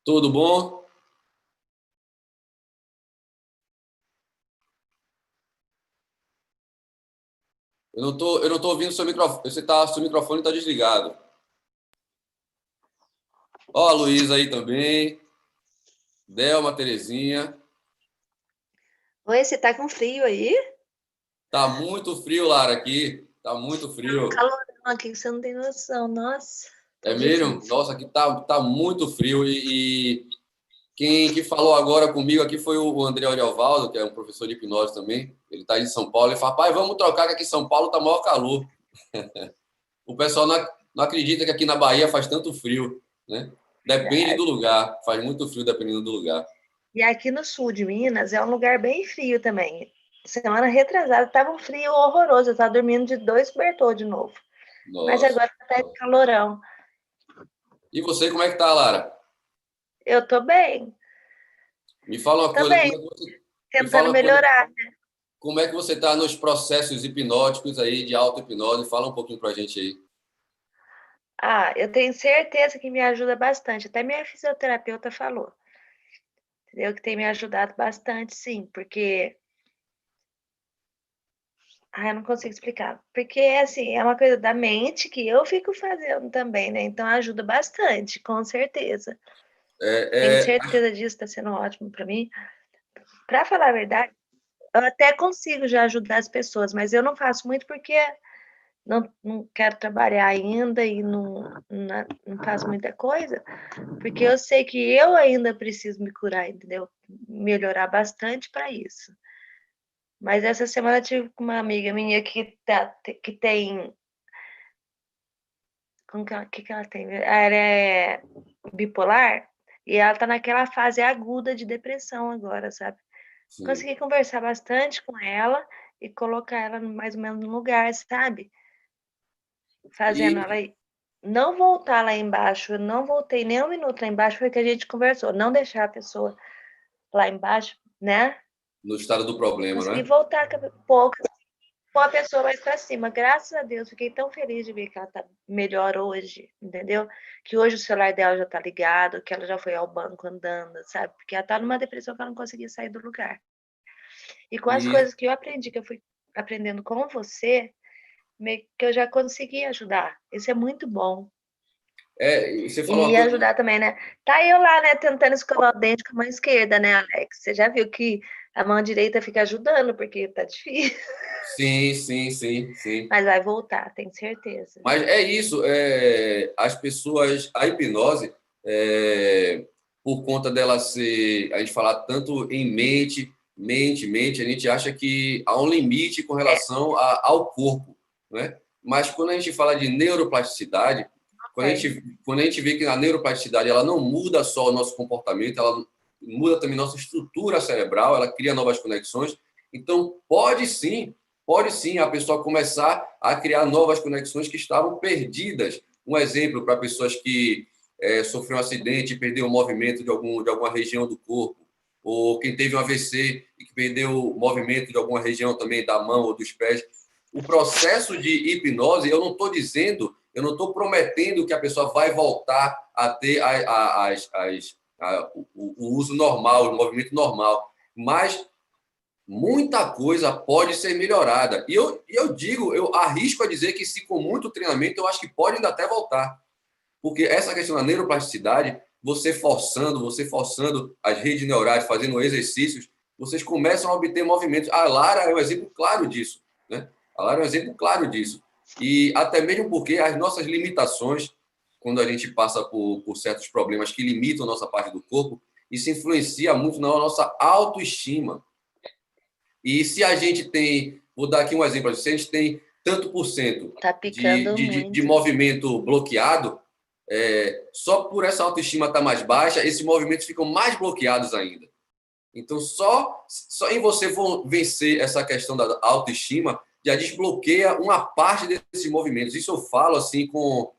Tudo bom? Eu não tô ouvindo seu microfone. Seu microfone está desligado. Ó, a Luísa aí também. Delma, Terezinha. Oi, você tá com frio aí? Tá muito frio, Lara, aqui. Tá muito Tá um frio. calorão aqui que você não tem noção. Nossa, tá É mesmo? difícil. Nossa, aqui tá muito frio. E quem que falou agora comigo aqui foi o André Oriovaldo, que é um professor de hipnose também. Ele tá em São Paulo. Ele fala, pai, vamos trocar que aqui em São Paulo tá maior calor. O pessoal não acredita que aqui na Bahia faz tanto frio, né? Depende do Verdade. lugar. Faz muito frio dependendo do lugar. E aqui no sul de Minas é um lugar bem frio também. Semana retrasada tava um frio horroroso. Eu tava dormindo de dois cobertores de novo. Mas Nossa. agora tá calorão. E você, como é que tá, Lara? Eu tô bem, Me fala uma tô coisa, bem, me tentando fala uma coisa, melhorar. como é que você tá nos processos hipnóticos aí de auto-hipnose? Fala um pouquinho pra gente aí. Ah, eu tenho certeza que me ajuda bastante. Até minha fisioterapeuta falou, entendeu? Que tem me ajudado bastante, sim, porque eu não consigo explicar. Porque, assim, é uma coisa da mente que eu fico fazendo também, né? Então ajuda bastante, com certeza. Tenho É, é, certeza disso, está sendo ótimo para mim. Para falar a verdade, eu até consigo já ajudar as pessoas, mas eu não faço muito porque não quero trabalhar ainda e não faço muita coisa, porque eu sei que eu ainda preciso me curar, entendeu? Melhorar bastante para isso. Mas essa semana eu tive com uma amiga minha que tem. Como que ela tem? Ela é bipolar e ela tá naquela fase aguda de depressão agora, sabe? sim. Consegui conversar bastante com ela e colocar ela mais ou menos no lugar, sabe? Fazendo ela E não voltar lá embaixo. Eu não voltei nem um minuto lá embaixo, foi que a gente conversou. Não deixar a pessoa lá embaixo, né? no estado do problema, Consegui né? voltar pouco com a pessoa mais para cima. Graças a Deus, fiquei tão feliz de ver que ela tá melhor hoje, entendeu? Que hoje o celular dela já tá ligado, que ela já foi ao banco andando, sabe? Porque ela tá numa depressão que ela não conseguia sair do lugar. E com as E coisas que eu aprendi, que eu fui aprendendo com você, que eu já consegui ajudar. Isso é muito bom. e você falou uma E coisa, ajudar também, né? Tá eu lá, né, tentando escovar o dente com a mão esquerda, né, Alex? Você já viu que a mão direita fica ajudando, porque tá difícil. sim, sim, sim, sim. Mas vai voltar, tenho certeza. Mas é isso, as pessoas, a hipnose, por conta dela ser, a gente falar tanto em mente, a gente acha que há um limite com É, relação ao corpo, né? Mas quando a gente fala de neuroplasticidade, tem. quando a gente vê que a neuroplasticidade ela não muda só o nosso comportamento, ela muda também nossa estrutura cerebral, ela cria novas conexões. Então, pode sim a pessoa começar a criar novas conexões que estavam perdidas. Um exemplo para pessoas que sofreu um acidente e perdeu o movimento de alguma região do corpo, ou quem teve um AVC e que perdeu o movimento de alguma região também da mão ou dos pés. O processo de hipnose, eu não estou prometendo que a pessoa vai voltar a ter o uso normal, o movimento normal, mas muita coisa pode ser melhorada. E eu digo, eu arrisco a dizer que se com muito treinamento, eu acho que pode ainda até voltar. Porque essa questão da neuroplasticidade, você forçando as redes neurais, fazendo exercícios, vocês começam a obter movimentos. A Lara é um exemplo claro disso, né? A Lara é um exemplo claro disso. E até mesmo porque as nossas limitações, quando a gente passa por certos problemas que limitam a nossa parte do corpo, isso influencia muito na nossa autoestima. E se a gente tem, vou dar aqui um exemplo, se a gente tem tanto por cento Tá picando de muito. movimento bloqueado, só por essa autoestima estar mais baixa, esses movimentos ficam mais bloqueados ainda. Então, só em você vencer essa questão da autoestima, já desbloqueia uma parte desses movimentos. Isso eu falo assim com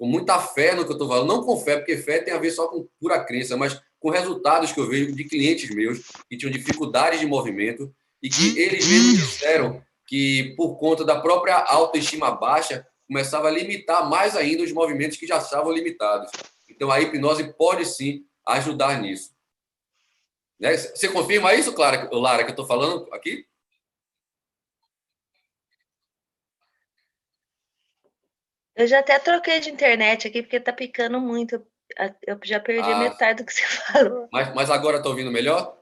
muita fé no que eu estou falando. Não com fé, porque fé tem a ver só com pura crença, mas com resultados que eu vejo de clientes meus que tinham dificuldades de movimento e que eles mesmos disseram que, por conta da própria autoestima baixa, começava a limitar mais ainda os movimentos que já estavam limitados. Então, a hipnose pode, sim, ajudar nisso. Né? Você confirma isso, Lara, que eu estou falando aqui? Eu já até troquei de internet aqui, porque tá picando muito. Eu já perdi a metade do que você falou. Mas agora está ouvindo melhor?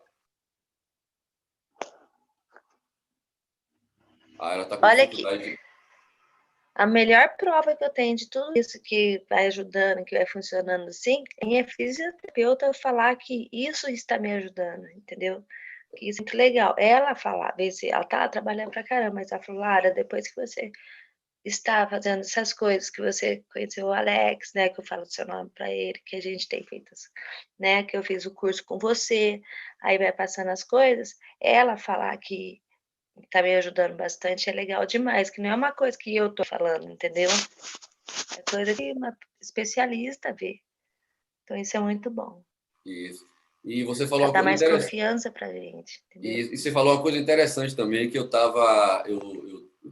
Ela está com Olha aqui. dificuldade. A melhor prova que eu tenho de tudo isso que vai ajudando, que vai funcionando assim, é minha fisioterapeuta falar que isso está me ajudando, entendeu? Que isso é muito legal. Ela falar, ver se ela tá trabalhando pra caramba, mas ela falou, Lara, depois que você está fazendo essas coisas, que você conheceu o Alex, né, que eu falo o seu nome para ele, que a gente tem feito, né, que eu fiz o curso com você, aí vai passando as coisas, ela falar que tá me ajudando bastante é legal demais, que não é uma coisa que eu tô falando, entendeu? É coisa que uma especialista vê. Então isso é muito bom. Isso. E você falou Para uma dar coisa mais interessante. confiança pra gente, entendeu? E você falou uma coisa interessante também, que eu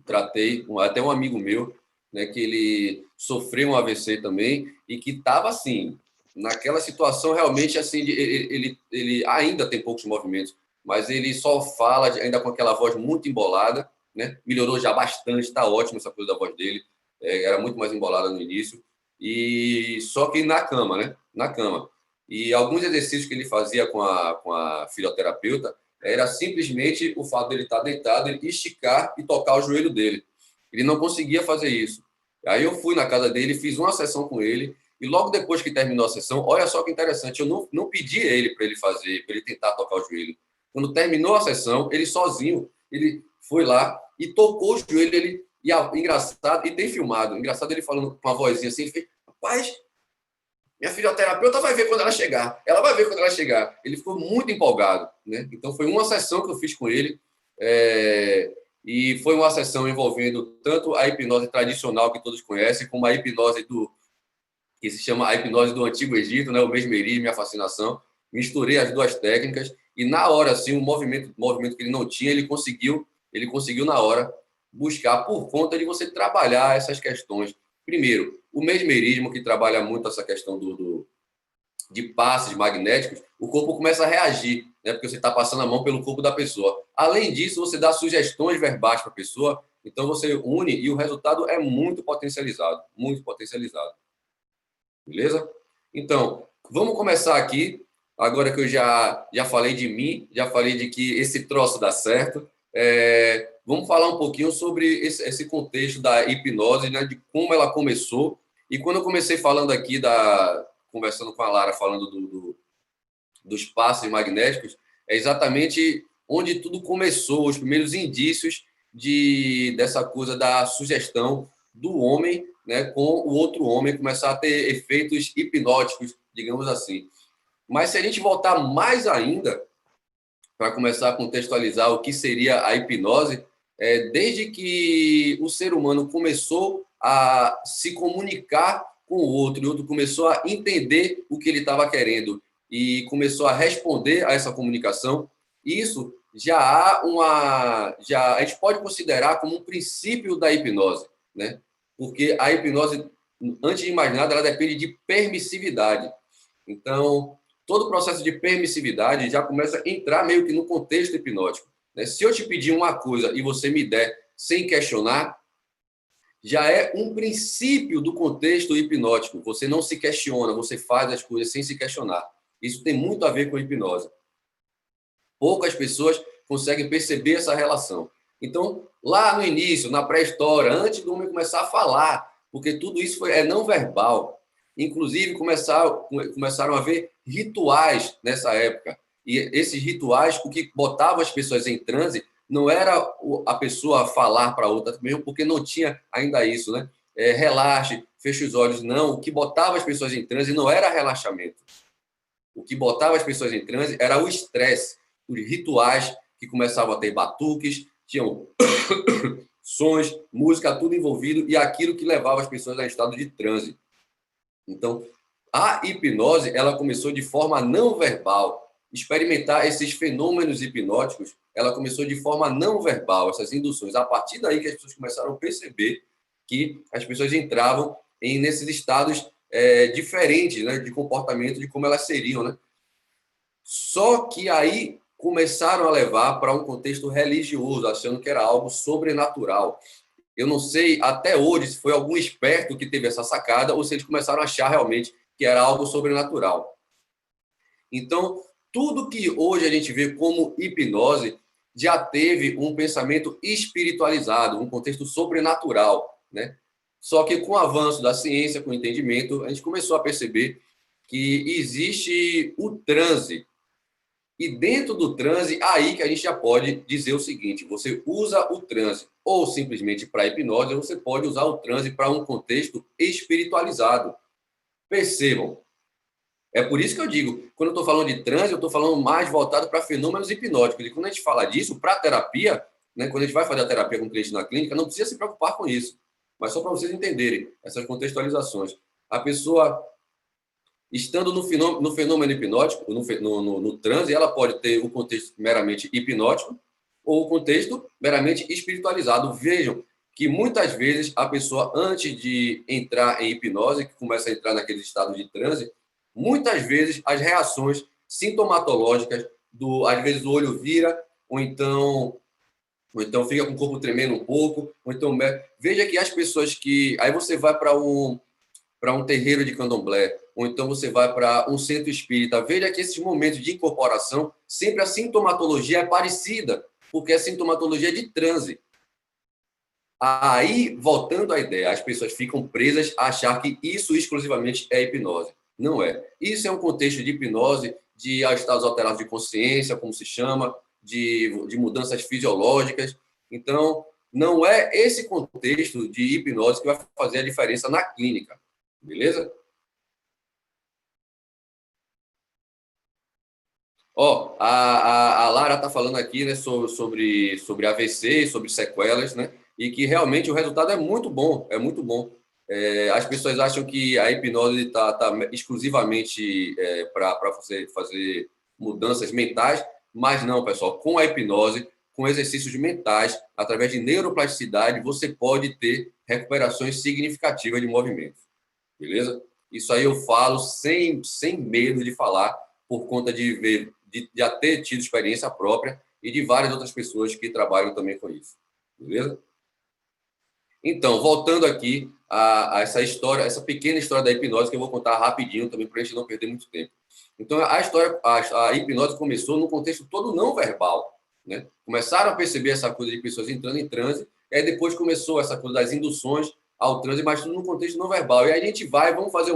tratei com até um amigo meu, né, que ele sofreu um AVC também e que estava assim, naquela situação realmente assim, ele ainda tem poucos movimentos, mas ele só fala ainda com aquela voz muito embolada, né? Melhorou já bastante, está ótimo essa coisa da voz dele, era muito mais embolada no início, e só que na cama, né? Na cama. E alguns exercícios que ele fazia com a fisioterapeuta era simplesmente o fato dele estar deitado, ele esticar e tocar o joelho dele. Ele não conseguia fazer isso. Aí eu fui na casa dele, fiz uma sessão com ele, e logo depois que terminou a sessão, olha só que interessante, eu não pedi a ele para ele fazer, para ele tentar tocar o joelho. Quando terminou a sessão, ele sozinho, ele foi lá e tocou o joelho, engraçado, e tem filmado, engraçado ele falando com uma vozinha assim, ele fez, rapaz, minha fisioterapeuta vai ver quando ela chegar. Ela vai ver quando ela chegar. Ele ficou muito empolgado, né? Então foi uma sessão que eu fiz com ele, e foi uma sessão envolvendo tanto a hipnose tradicional que todos conhecem, como a hipnose que se chama a hipnose do Antigo Egito, né? O mesmerismo e a fascinação. Misturei as duas técnicas e na hora, assim, movimento que ele não tinha, ele conseguiu na hora buscar por conta de você trabalhar essas questões. Primeiro, o mesmerismo, que trabalha muito essa questão de passes magnéticos, o corpo começa a reagir, né? Porque você está passando a mão pelo corpo da pessoa. Além disso, você dá sugestões verbais para a pessoa, então você une e o resultado é muito potencializado, muito potencializado. Beleza? Então, vamos começar aqui, agora que eu já falei de mim, já falei de que esse troço dá certo, vamos falar um pouquinho sobre esse contexto da hipnose, né, de como ela começou. E quando eu comecei falando aqui, conversando com a Lara, falando dos passos magnéticos, é exatamente onde tudo começou, os primeiros indícios dessa coisa da sugestão do homem, né, com o outro homem, começar a ter efeitos hipnóticos, digamos assim. Mas se a gente voltar mais ainda, para começar a contextualizar o que seria a hipnose, desde que o ser humano começou a se comunicar com o outro, e o outro começou a entender o que ele estava querendo e começou a responder a essa comunicação, isso já a gente pode considerar como um princípio da hipnose, né? Porque a hipnose, antes de mais nada, ela depende de permissividade. Então, todo o processo de permissividade já começa a entrar meio que no contexto hipnótico, né? Se eu te pedir uma coisa e você me der sem questionar, já é um princípio do contexto hipnótico. Você não se questiona, você faz as coisas sem se questionar. Isso tem muito a ver com a hipnose. Poucas pessoas conseguem perceber essa relação. Então, lá no início, na pré-história, antes do homem começar a falar, porque tudo isso é não verbal. Inclusive, começaram a haver rituais nessa época. E esses rituais, o que botava as pessoas em transe, não era a pessoa falar para outra, mesmo porque não tinha ainda isso, né? Relaxe, feche os olhos. Não, o que botava as pessoas em transe não era relaxamento. O que botava as pessoas em transe era o estresse, os rituais que começavam a ter batuques, tinham sons, música, tudo envolvido, e aquilo que levava as pessoas a estado de transe. Então, a hipnose, ela começou de forma não verbal. Experimentar esses fenômenos hipnóticos, ela começou de forma não verbal, essas induções. A partir daí que as pessoas começaram a perceber que as pessoas entravam nesses estados diferentes, né, de comportamento, de como elas seriam, né? Só que aí começaram a levar para um contexto religioso, achando que era algo sobrenatural. Eu não sei até hoje se foi algum esperto que teve essa sacada ou se eles começaram a achar realmente que era algo sobrenatural. Então, tudo que hoje a gente vê como hipnose já teve um pensamento espiritualizado, um contexto sobrenatural, né? Só que com o avanço da ciência, com o entendimento, a gente começou a perceber que existe o transe. E dentro do transe, aí que a gente já pode dizer o seguinte: você usa o transe ou simplesmente para hipnose, ou você pode usar o transe para um contexto espiritualizado. Percebam, é por isso que eu digo, quando eu estou falando de transe, eu estou falando mais voltado para fenômenos hipnóticos. E quando a gente fala disso, para terapia, né, quando a gente vai fazer a terapia com o cliente na clínica, não precisa se preocupar com isso. Mas só para vocês entenderem essas contextualizações. A pessoa, estando no fenômeno hipnótico, no transe, ela pode ter o contexto meramente hipnótico ou o contexto meramente espiritualizado. Vejam que muitas vezes a pessoa, antes de entrar em hipnose, que começa a entrar naquele estado de transe, muitas vezes as reações sintomatológicas, às vezes o olho vira, ou então fica com o corpo tremendo um pouco, ou então veja que as pessoas que... Aí você vai para um terreiro de candomblé, ou então você vai para um centro espírita, veja que esses momentos de incorporação, sempre a sintomatologia é parecida, porque é sintomatologia de transe. Aí, voltando à ideia, as pessoas ficam presas a achar que isso exclusivamente é hipnose. Não é. Isso é um contexto de hipnose, de estados alterados de consciência, como se chama, de mudanças fisiológicas. Então, não é esse contexto de hipnose que vai fazer a diferença na clínica. Beleza? Ó, a Lara está falando aqui, né, sobre AVC, sobre sequelas, né? E que realmente o resultado é muito bom, é muito bom. As pessoas acham que a hipnose tá exclusivamente para fazer mudanças mentais, mas não, pessoal. Com a hipnose, com exercícios mentais, através de neuroplasticidade, você pode ter recuperações significativas de movimento. Beleza? Isso aí eu falo sem medo de falar, por conta de ver, de já ter tido experiência própria e de várias outras pessoas que trabalham também com isso. Beleza? Então, voltando aqui a essa história, essa pequena história da hipnose, que eu vou contar rapidinho também, para a gente não perder muito tempo. Então, a hipnose começou num contexto todo não verbal. Né? Começaram a perceber essa coisa de pessoas entrando em transe, e aí depois começou essa coisa das induções ao transe, mas tudo num contexto não verbal. E aí a gente vamos fazer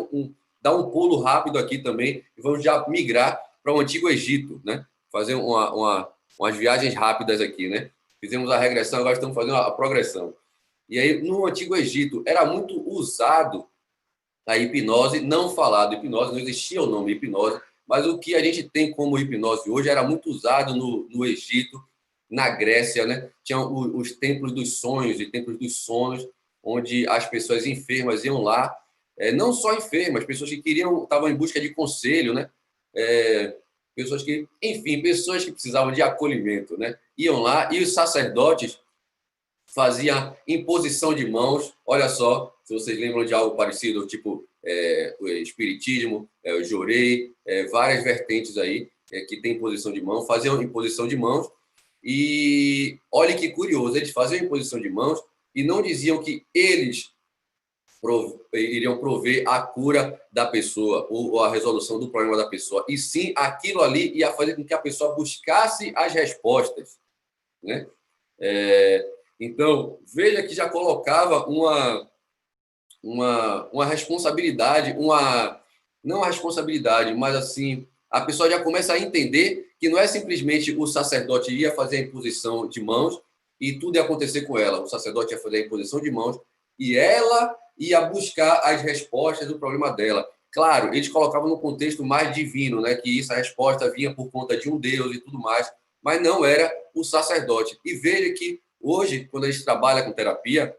dar um pulo rápido aqui também, e vamos já migrar para o Antigo Egito, né? Fazer umas viagens rápidas aqui, né? Fizemos a regressão, agora estamos fazendo a progressão. E aí, no Antigo Egito, era muito usado a hipnose, não falado hipnose, não existia o nome hipnose, mas o que a gente tem como hipnose hoje era muito usado no Egito, na Grécia, né? Tinha os templos dos sonhos e templos dos sonhos, onde as pessoas enfermas iam lá, não só enfermas, pessoas que estavam em busca de conselho, né? Pessoas que, enfim, pessoas que precisavam de acolhimento, né? Iam lá e os sacerdotes fazia imposição de mãos. Olha só, se vocês lembram de algo parecido, tipo o espiritismo, o jorei, várias vertentes aí que tem imposição de mão, faziam imposição de mãos. E olha que curioso, eles faziam imposição de mãos e não diziam que eles iriam prover a cura da pessoa ou a resolução do problema da pessoa, e sim aquilo ali ia fazer com que a pessoa buscasse as respostas, né? Então, veja que já colocava uma responsabilidade, não a responsabilidade, mas assim, a pessoa já começa a entender que não é simplesmente o sacerdote ia fazer a imposição de mãos e tudo ia acontecer com ela. O sacerdote ia fazer a imposição de mãos e ela ia buscar as respostas do problema dela. Claro, eles colocavam no contexto mais divino, né, que essa resposta vinha por conta de um Deus e tudo mais, mas não era o sacerdote. E veja que hoje, quando a gente trabalha com terapia,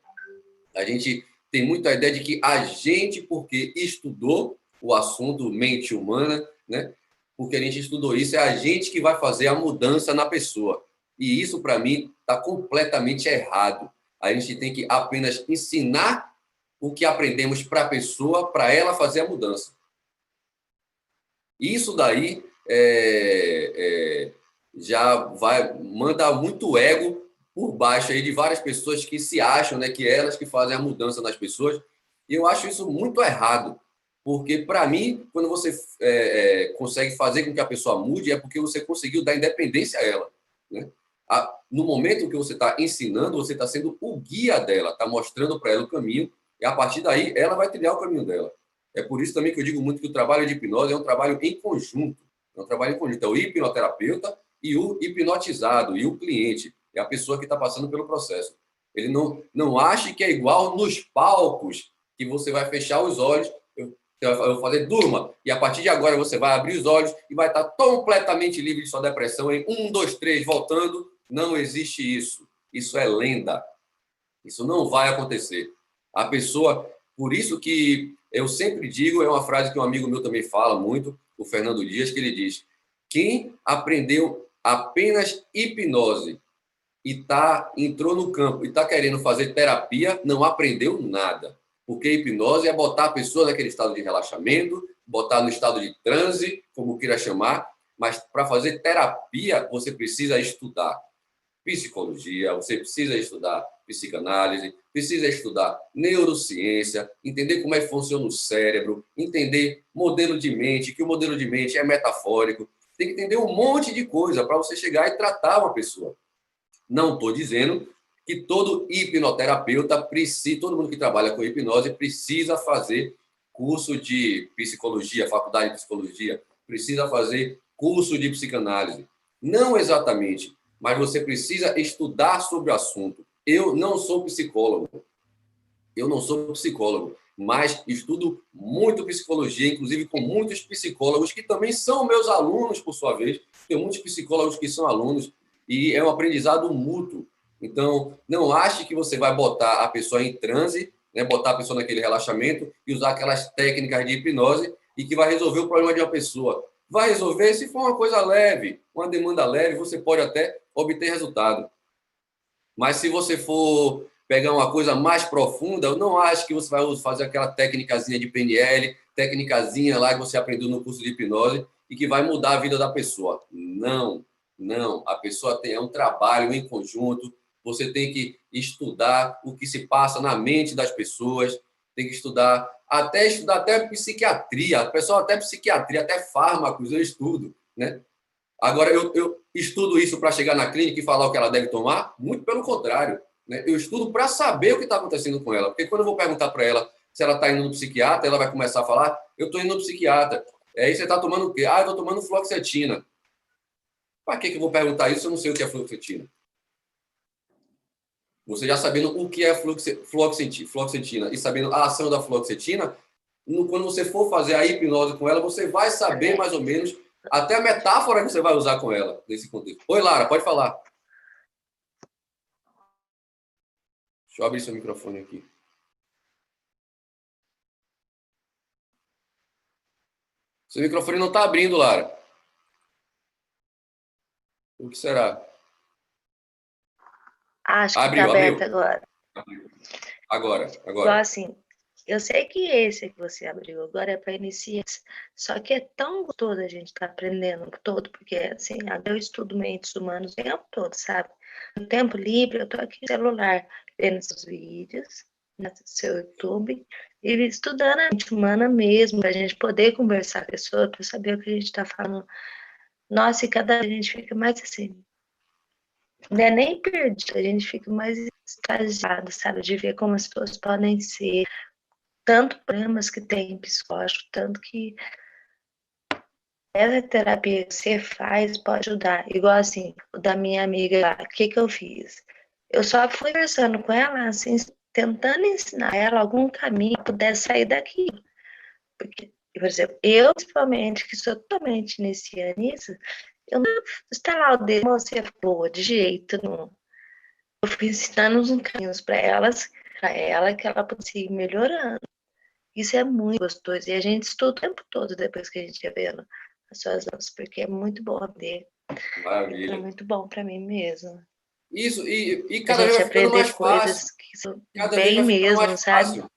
a gente tem muito a ideia de que a gente, porque estudou o assunto mente humana, né? Porque a gente estudou isso, é a gente que vai fazer a mudança na pessoa. E isso, para mim, está completamente errado. A gente tem que apenas ensinar o que aprendemos para a pessoa, para ela fazer a mudança. Isso daí já vai mandar muito ego por baixo aí de várias pessoas que se acham, né, que elas que fazem a mudança nas pessoas. E eu acho isso muito errado, porque, para mim, quando você consegue fazer com que a pessoa mude, é porque você conseguiu dar independência a ela, né? No momento que você está ensinando, você está sendo o guia dela, está mostrando para ela o caminho, e a partir daí ela vai trilhar o caminho dela. É por isso também que eu digo muito que o trabalho de hipnose é um trabalho em conjunto. É um trabalho em conjunto. É o hipnoterapeuta e o hipnotizado, e o cliente. É a pessoa que está passando pelo processo. Ele não ache que é igual nos palcos, que você vai fechar os olhos, eu vou fazer durma, e a partir de agora você vai abrir os olhos e vai estar completamente livre de sua depressão em 1, 2, 3, voltando. Não existe isso. Isso é lenda. Isso não vai acontecer. A pessoa, por isso que eu sempre digo, é uma frase que um amigo meu também fala muito, o Fernando Dias, que ele diz: quem aprendeu apenas hipnose e entrou no campo e está querendo fazer terapia, não aprendeu nada. Porque hipnose é botar a pessoa naquele estado de relaxamento, botar no estado de transe, como queira chamar, mas para fazer terapia você precisa estudar psicologia, você precisa estudar psicanálise, precisa estudar neurociência, entender como é que funciona o cérebro, entender modelo de mente, que o modelo de mente é metafórico. Tem que entender um monte de coisa para você chegar e tratar uma pessoa. Não estou dizendo que todo hipnoterapeuta precisa, todo mundo que trabalha com hipnose precisa fazer curso de psicologia, faculdade de psicologia, precisa fazer curso de psicanálise. Não exatamente, mas você precisa estudar sobre o assunto. Eu não sou psicólogo, mas estudo muito psicologia, inclusive com muitos psicólogos que também são meus alunos, por sua vez. Tem muitos psicólogos que são alunos e é um aprendizado mútuo. Então, não ache que você vai botar a pessoa em transe, né, botar a pessoa naquele relaxamento e usar aquelas técnicas de hipnose e que vai resolver o problema de uma pessoa. Vai resolver se for uma coisa leve, uma demanda leve, você pode até obter resultado. Mas se você for pegar uma coisa mais profunda, eu não acho que você vai fazer aquela técnicazinha de PNL, técnicazinha lá que você aprendeu no curso de hipnose e que vai mudar a vida da pessoa. Não, não. A pessoa é um trabalho em conjunto. Você tem que estudar o que se passa na mente das pessoas, tem que estudar até psiquiatria, pessoal, até psiquiatria, até fármacos eu estudo, né? Agora, eu estudo isso para chegar na clínica e falar o que ela deve tomar? Muito pelo contrário, né? Eu estudo para saber o que está acontecendo com ela. Porque quando eu vou perguntar para ela se ela está indo no psiquiatra, ela vai começar a falar: eu estou indo no psiquiatra. Aí você está tomando o quê? Ah, eu estou tomando fluoxetina. Para que eu vou perguntar isso se eu não sei o que é fluoxetina? Você já sabendo o que é fluoxetina e sabendo a ação da fluoxetina, quando você for fazer a hipnose com ela, você vai saber mais ou menos até a metáfora que você vai usar com ela nesse contexto. Oi, Lara, pode falar. Deixa eu abrir seu microfone aqui. Seu microfone não está abrindo, Lara. O que será? Acho que está aberto agora. Agora. Igual assim, eu sei que esse que você abriu agora é para iniciar, só que é tão gostoso a gente estar aprendendo todo, porque assim, eu estudo mentes humanas o tempo todo, sabe? No tempo livre, eu tô aqui no celular, vendo seus vídeos, no seu YouTube, e estudando a mente humana mesmo, para a gente poder conversar com a pessoa, para saber o que a gente está falando. Nossa, e cada vez a gente fica mais assim, não é nem perdido, a gente fica mais extasiado, sabe? De ver como as pessoas podem ser, tanto problemas que tem psicológico, tanto que essa terapia que você faz pode ajudar. Igual assim, o da minha amiga lá, o que eu fiz? Eu só fui conversando com ela, assim, tentando ensinar ela algum caminho que pudesse sair daqui. Porque, por exemplo, eu, principalmente, que sou totalmente iniciante nisso, eu não estalar o dedo, você é boa, de jeito nenhum. Eu fui ensinando uns caminhos para ela, que ela pudesse ir melhorando. Isso é muito gostoso. E a gente estuda o tempo todo depois que a gente ia vendo as suas aulas, porque é muito bom aprender. Maravilha. É muito bom para mim mesmo. Isso, e cada a vez gente vai ficando mais aprender coisas fácil. que são Cada bem vez vai ficando mesmo, mais sabe? fácil.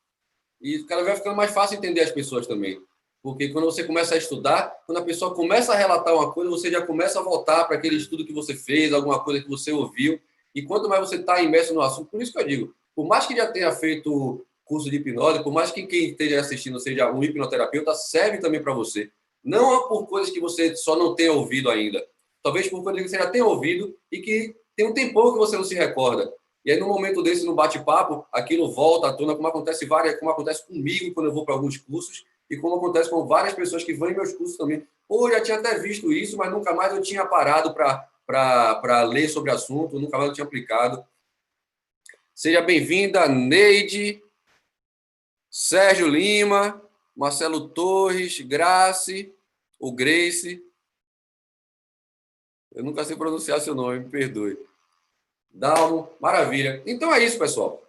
E cada vez vai ficando mais fácil entender as pessoas também. Porque quando você começa a estudar, quando a pessoa começa a relatar uma coisa, você já começa a voltar para aquele estudo que você fez, alguma coisa que você ouviu. E quanto mais você está imerso no assunto, por isso que eu digo, por mais que já tenha feito curso de hipnose, por mais que quem esteja assistindo seja um hipnoterapeuta, serve também para você. Não é por coisas que você só não tenha ouvido ainda. Talvez por coisas que você já tenha ouvido e que tem um tempão que você não se recorda. E aí, no momento desse, no bate-papo, aquilo volta à tona, como acontece comigo quando eu vou para alguns cursos, e como acontece com várias pessoas que vão em meus cursos também. Ou já tinha até visto isso, mas nunca mais eu tinha parado para ler sobre o assunto, nunca mais eu tinha aplicado. Seja bem-vinda, Neide, Sérgio Lima, Marcelo Torres, Grace, o Grace. Eu nunca sei pronunciar seu nome, me perdoe. Dalmo, maravilha. Então é isso, pessoal.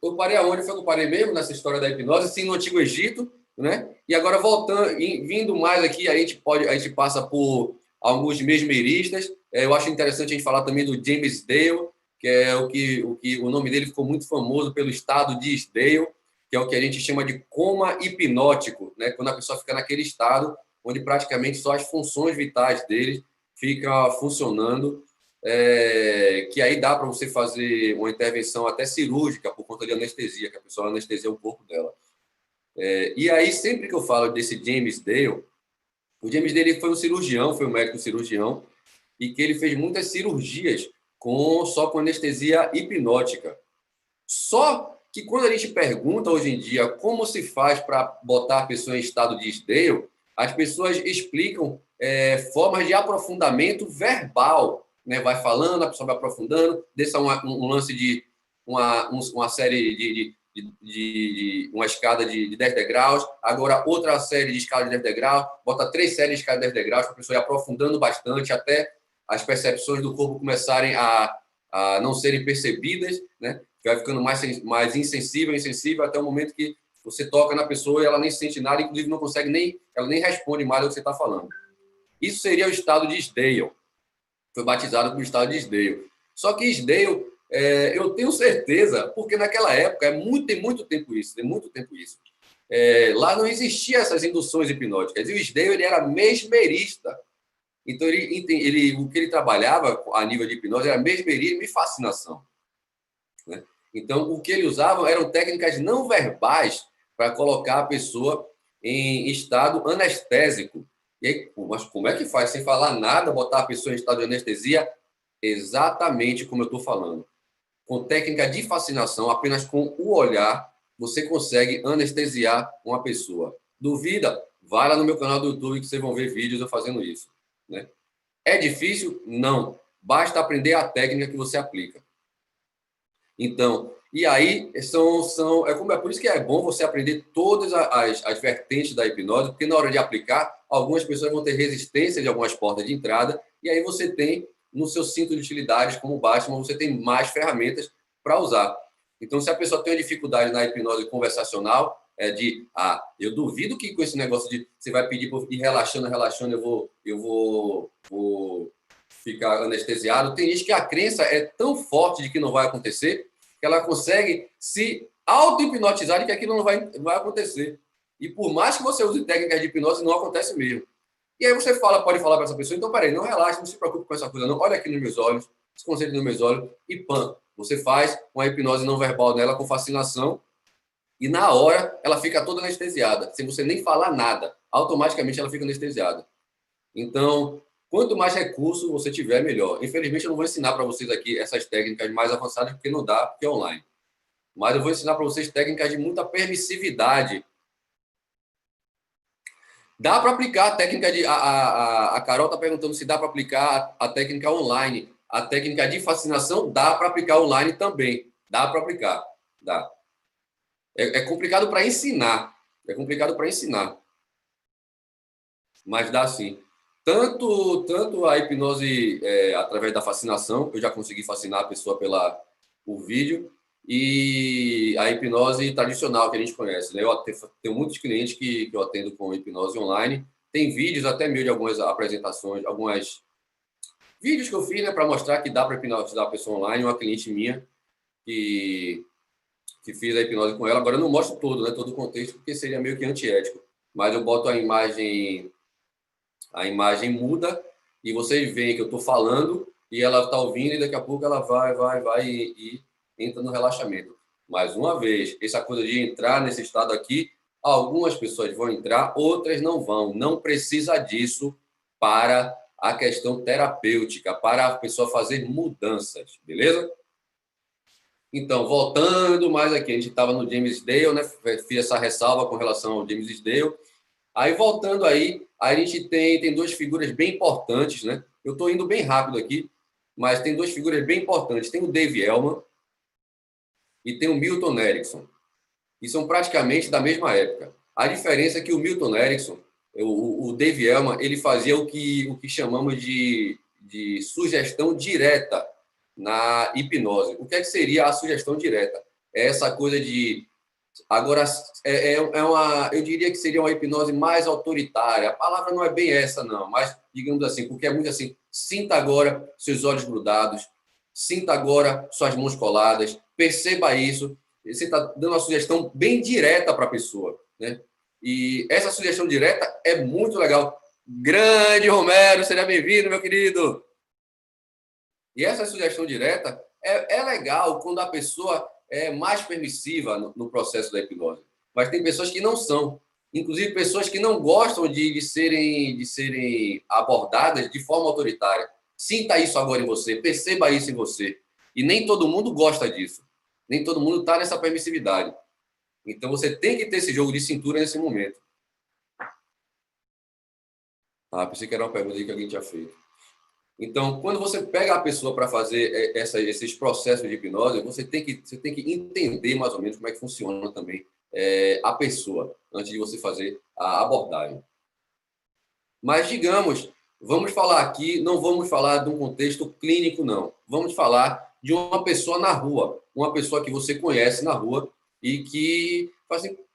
Eu parei aonde foi que eu parei mesmo nessa história da hipnose? Sim, no Antigo Egito, né? E agora voltando, vindo mais aqui, a gente passa por alguns mesmeristas. Eu acho interessante a gente falar também do James Dale, que é o nome dele ficou muito famoso pelo estado de Dale, que é o que a gente chama de coma hipnótico, né? Quando a pessoa fica naquele estado onde praticamente só as funções vitais dele ficam funcionando. Que aí dá para você fazer uma intervenção até cirúrgica por conta de anestesia, que a pessoa anestesia o corpo dela. E aí, sempre que eu falo desse James Dale, o James Dale foi um cirurgião, foi um médico cirurgião, e que ele fez muitas cirurgias só com anestesia hipnótica. Só que quando a gente pergunta hoje em dia como se faz para botar a pessoa em estado de Dale, as pessoas explicam formas de aprofundamento verbal, né? Vai falando, a pessoa vai aprofundando, deixa um lance de uma série de uma escada de 10 degraus, agora outra série de escala de 10 degraus, bota 3 séries de escala de 10 degraus para a pessoa ir aprofundando bastante até as percepções do corpo começarem a não serem percebidas, né? Vai ficando mais insensível, até o momento que você toca na pessoa e ela nem sente nada, inclusive não consegue ela nem responde mais ao que você está falando. Isso seria o estado de Sdale. Foi batizado como estado de Sdale. Só que Sdale, eu tenho certeza, porque naquela época, tem muito tempo isso, lá não existia essas induções hipnóticas. E o Sdale, ele era mesmerista. Então, o que ele trabalhava a nível de hipnose era mesmerismo e fascinação, né? Então, o que ele usava eram técnicas não verbais para colocar a pessoa em estado anestésico. E aí, mas como é que faz? Sem falar nada, botar a pessoa em estado de anestesia? Exatamente como eu estou falando. Com técnica de fascinação, apenas com o olhar, você consegue anestesiar uma pessoa. Duvida? Vai lá no meu canal do YouTube que vocês vão ver vídeos eu fazendo isso, né? É difícil? Não. Basta aprender a técnica que você aplica. Então, e aí é por isso que é bom você aprender todas as vertentes da hipnose, porque na hora de aplicar, algumas pessoas vão ter resistência de algumas portas de entrada, e aí você tem no seu cinto de utilidades, como o Batman, você tem mais ferramentas para usar. Então, se a pessoa tem uma dificuldade na hipnose conversacional, eu duvido que com esse negócio de você vai pedir para ir relaxando, eu vou ficar anestesiado. Tem gente que a crença é tão forte de que não vai acontecer, que ela consegue se auto-hipnotizar de que aquilo não vai acontecer. E por mais que você use técnicas de hipnose, não acontece mesmo. E aí você pode falar para essa pessoa, então, peraí, não relaxe, não se preocupe com essa coisa, não. Olha aqui nos meus olhos, se concentre nos meus olhos, e pã, você faz uma hipnose não verbal nela com fascinação, e na hora ela fica toda anestesiada, sem você nem falar nada. Automaticamente ela fica anestesiada. Então, quanto mais recurso você tiver, melhor. Infelizmente, eu não vou ensinar para vocês aqui essas técnicas mais avançadas, porque não dá, porque é online. Mas eu vou ensinar para vocês técnicas de muita permissividade. Dá para aplicar a técnica a Carol está perguntando se dá para aplicar a técnica online. A técnica de fascinação dá para aplicar online também. Dá para aplicar. Dá. É complicado para ensinar. É complicado para ensinar. Mas dá sim. Tanto a hipnose através da fascinação, eu já consegui fascinar a pessoa por vídeo, e a hipnose tradicional que a gente conhece, né? Eu tenho muitos clientes que eu atendo com hipnose online. Tem vídeos até meio de algumas apresentações, vídeos que eu fiz, né, para mostrar que dá para hipnotizar a pessoa online. Uma cliente minha que que fiz a hipnose com ela. Agora eu não mostro todo, né? Todo o contexto, porque seria meio que antiético. Mas eu boto a imagem muda e vocês veem que eu estou falando e ela está ouvindo e daqui a pouco ela vai e entra no relaxamento. Mais uma vez, essa coisa de entrar nesse estado aqui, algumas pessoas vão entrar, outras não vão. Não precisa disso para a questão terapêutica, para a pessoa fazer mudanças, beleza? Então, voltando mais aqui, a gente estava no James Dale, né? Fiz essa ressalva com relação ao James Dale. Aí, voltando aí, a gente tem duas figuras bem importantes, né? Eu estou indo bem rápido aqui, mas tem duas figuras bem importantes. Tem o Dave Elman e tem o Milton Erickson. E são praticamente da mesma época. A diferença é que o Milton Erickson, o Dave Elman, ele fazia o que chamamos de sugestão direta na hipnose. O que é que seria a sugestão direta? É essa coisa de... Agora, eu diria que seria uma hipnose mais autoritária. A palavra não é bem essa, não, mas digamos assim, porque é muito assim, sinta agora seus olhos grudados, sinta agora suas mãos coladas, perceba isso. Você está dando uma sugestão bem direta para a pessoa, né? E essa sugestão direta é muito legal. Grande Romero, seja bem-vindo, meu querido. E essa sugestão direta é legal quando a pessoa é mais permissiva no processo da hipnose. Mas tem pessoas que não são. Inclusive, pessoas que não gostam de serem abordadas de forma autoritária. Sinta isso agora em você, perceba isso em você. E nem todo mundo gosta disso. Nem todo mundo está nessa permissividade. Então, você tem que ter esse jogo de cintura nesse momento. Ah, pensei que era uma pergunta que alguém tinha feito. Então, quando você pega a pessoa para fazer esses processos de hipnose, você tem que entender mais ou menos como é que funciona também a pessoa, antes de você fazer a abordagem. Mas, digamos, vamos falar aqui, não vamos falar de um contexto clínico, não. Vamos falar de uma pessoa na rua, uma pessoa que você conhece na rua e que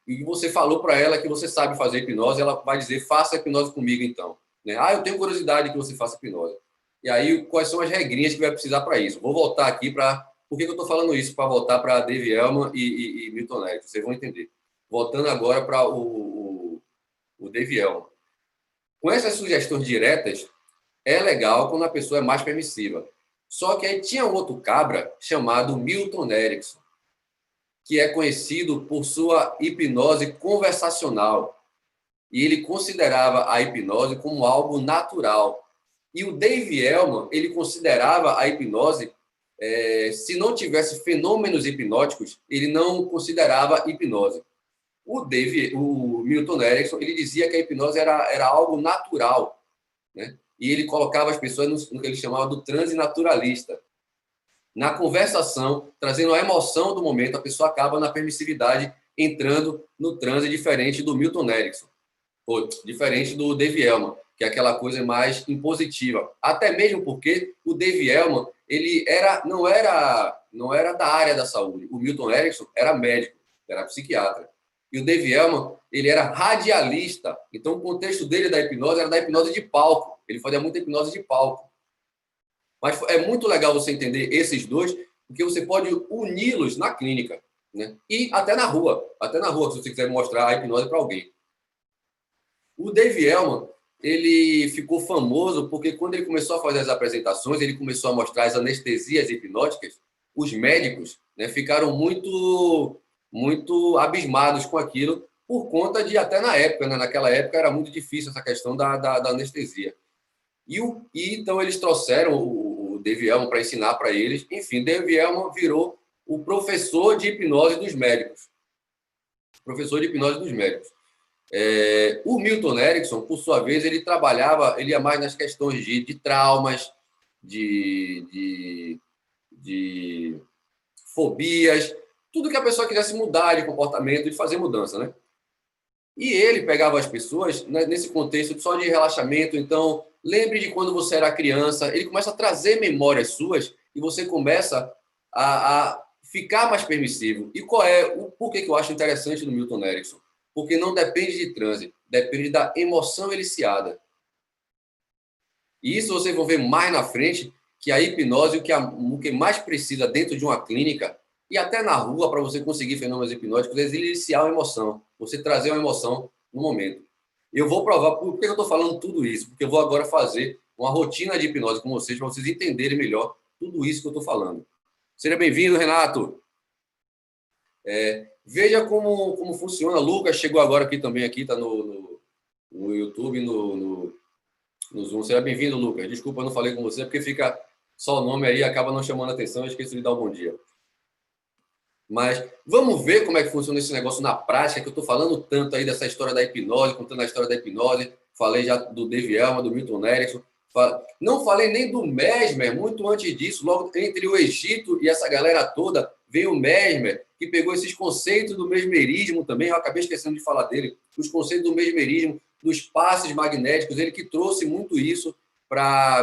e você falou para ela que você sabe fazer hipnose, ela vai dizer, faça hipnose comigo, então. Né? Ah, eu tenho curiosidade que você faça hipnose. E aí, quais são as regrinhas que vai precisar para isso? Vou voltar aqui para... Por que eu estou falando isso? Para voltar para Dave Elman e Milton Erickson. Vocês vão entender. Voltando agora para o Dave Elman. Com essas sugestões diretas, é legal quando a pessoa é mais permissiva. Só que aí tinha um outro cabra chamado Milton Erickson, que é conhecido por sua hipnose conversacional. E ele considerava a hipnose como algo natural. E o Dave Elman, ele considerava a hipnose, se não tivesse fenômenos hipnóticos, ele não considerava hipnose. O Milton Erickson, ele dizia que a hipnose era algo natural, né? E ele colocava as pessoas no que ele chamava do transe naturalista. Na conversação, trazendo a emoção do momento, a pessoa acaba na permissividade, entrando no transe diferente do Milton Erickson, ou diferente do Dave Elman, que é aquela coisa mais impositiva. Até mesmo porque o Dave Elman, ele não era da área da saúde. O Milton Erickson era médico, era psiquiatra. E o Dave Elman, ele era radialista. Então, o contexto dele da hipnose era da hipnose de palco. Ele fazia muita hipnose de palco. Mas é muito legal você entender esses dois, porque você pode uni-los na clínica, né? E até na rua, se você quiser mostrar a hipnose para alguém. O Dave Elman, ele ficou famoso porque quando ele começou a fazer as apresentações, ele começou a mostrar as anestesias hipnóticas, os médicos, né, ficaram muito abismados com aquilo, por conta de, até na época, né, naquela época era muito difícil essa questão da anestesia. E então eles trouxeram o Dave Elman para ensinar para eles. Enfim, Dave Elman virou o professor de hipnose dos médicos. Professor de hipnose dos médicos. O Milton Erickson, por sua vez, ele ia mais nas questões de traumas, de fobias, tudo que a pessoa quisesse mudar de comportamento, de fazer mudança, né? E ele pegava as pessoas, né, nesse contexto só de relaxamento. Então, lembre de quando você era criança. Ele começa a trazer memórias suas e você começa a ficar mais permissivo. E por que eu acho interessante no Milton Erickson? Porque não depende de transe, depende da emoção eliciada. E isso vocês vão ver mais na frente, que a hipnose, o que mais precisa dentro de uma clínica e até na rua, para você conseguir fenômenos hipnóticos, é iniciar uma emoção, você trazer uma emoção no momento. Eu vou provar por que eu estou falando tudo isso, porque eu vou agora fazer uma rotina de hipnose com vocês, para vocês entenderem melhor tudo isso que eu estou falando. Seja bem-vindo, Renato. Veja como funciona. Lucas chegou agora aqui também, está no YouTube, no Zoom. Seja bem-vindo, Lucas. Desculpa, eu não falei com você, porque fica só o nome aí, acaba não chamando a atenção, eu esqueci de dar um bom dia. Mas vamos ver como é que funciona esse negócio na prática, que eu estou falando tanto aí dessa história da hipnose, contando a história da hipnose. Falei já do Dave Elman, do Milton Erickson. Não falei nem do Mesmer, muito antes disso, logo entre o Egito e essa galera toda, veio o Mesmer, que pegou esses conceitos do mesmerismo também, eu acabei esquecendo de falar dele, os conceitos do mesmerismo, dos passes magnéticos, ele que trouxe muito isso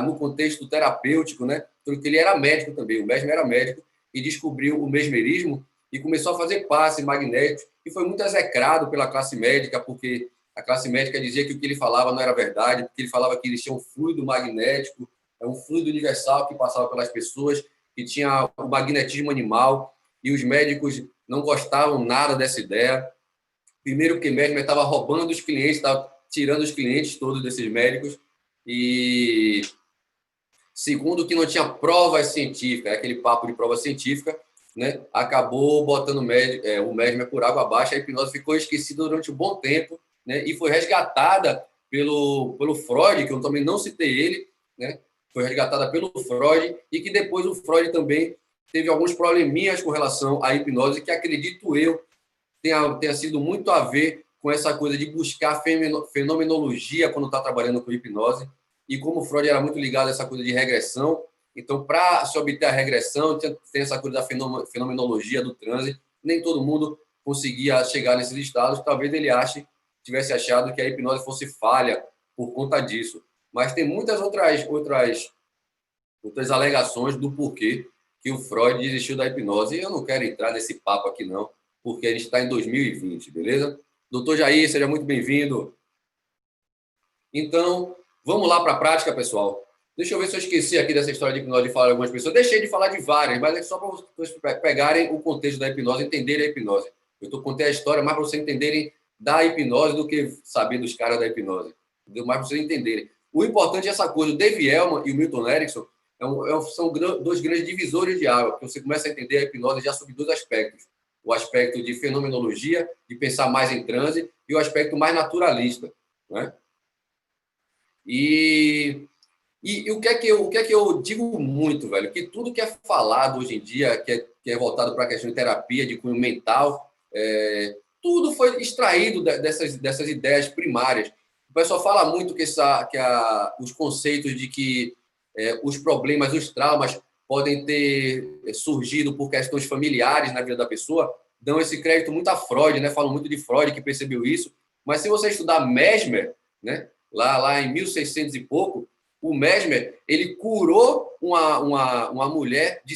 no contexto terapêutico, né? Porque ele era médico também, o Mesmer era médico, e descobriu o mesmerismo, e começou a fazer passes magnéticos, e foi muito execrado pela classe médica, porque a classe médica dizia que o que ele falava não era verdade, porque ele falava que existia um fluido magnético, um fluido universal que passava pelas pessoas, que tinha o magnetismo animal, e os médicos não gostavam nada dessa ideia. Primeiro, porque Mesmer estava roubando os clientes, estava tirando os clientes todos desses médicos, e segundo, que não tinha provas científicas, aquele papo de prova científica, né? Acabou botando o Mesmer por água abaixo, a hipnose ficou esquecida durante um bom tempo, né? E foi resgatada pelo Freud, que eu também não citei ele, né? Foi resgatada pelo Freud, e que depois o Freud também teve alguns probleminhas com relação à hipnose, que acredito eu tenha sido muito a ver com essa coisa de buscar fenomenologia quando está trabalhando com hipnose. E como o Freud era muito ligado a essa coisa de regressão, então, para se obter a regressão, tem essa coisa da fenomenologia do transe. Nem todo mundo conseguia chegar nesses estados. Talvez ele tivesse achado que a hipnose fosse falha por conta disso. Mas tem muitas outras alegações do porquê que o Freud desistiu da hipnose. E eu não quero entrar nesse papo aqui, não, porque a gente está em 2020, beleza? Doutor Jair, seja muito bem-vindo. Então, vamos lá para a prática, pessoal. Deixa eu ver se eu esqueci aqui dessa história de hipnose de falar de algumas pessoas. Deixei de falar de várias, mas é só para vocês pegarem o contexto da hipnose, entenderem a hipnose. Eu contei a história mais para vocês entenderem da hipnose do que saber dos caras da hipnose. Entendeu? Mais para vocês entenderem. O importante é essa coisa. O Dave Elman e o Milton Erickson são dois grandes divisores de água, porque você começa a entender a hipnose já sob dois aspectos. O aspecto de fenomenologia, de pensar mais em transe, e o aspecto mais naturalista, né? E o que é que eu digo muito, velho? Que tudo que é falado hoje em dia, que é voltado para a questão de terapia, de cunho mental, tudo foi extraído dessas ideias primárias. O pessoal fala muito que os conceitos de que os problemas, os traumas podem ter surgido por questões familiares na vida da pessoa, dão esse crédito muito a Freud, né? Falam muito de Freud, que percebeu isso. Mas se você estudar Mesmer, né? Lá em 1600 e pouco, o Mesmer, ele curou uma mulher de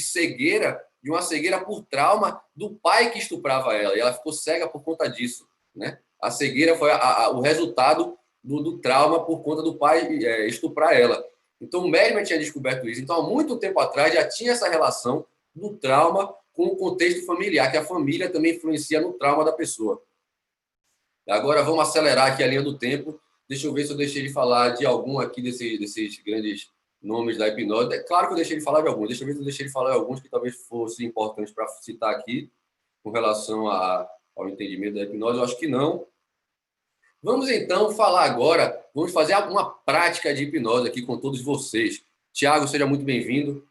uma cegueira por trauma do pai que estuprava ela, e ela ficou cega por conta disso, né? A cegueira foi o resultado do trauma por conta do pai estuprar ela. Então, o Mesmer tinha descoberto isso. Então, há muito tempo atrás, já tinha essa relação do trauma com o contexto familiar, que a família também influencia no trauma da pessoa. Agora, vamos acelerar aqui a linha do tempo. Deixa eu ver se eu deixei de falar de algum aqui desses grandes nomes da hipnose. É claro que eu deixei de falar de alguns. Deixa eu ver se eu deixei de falar de alguns que talvez fossem importantes para citar aqui com relação ao entendimento da hipnose. Eu acho que não. Vamos, então, falar agora. Vamos fazer uma prática de hipnose aqui com todos vocês. Tiago, seja muito bem-vindo.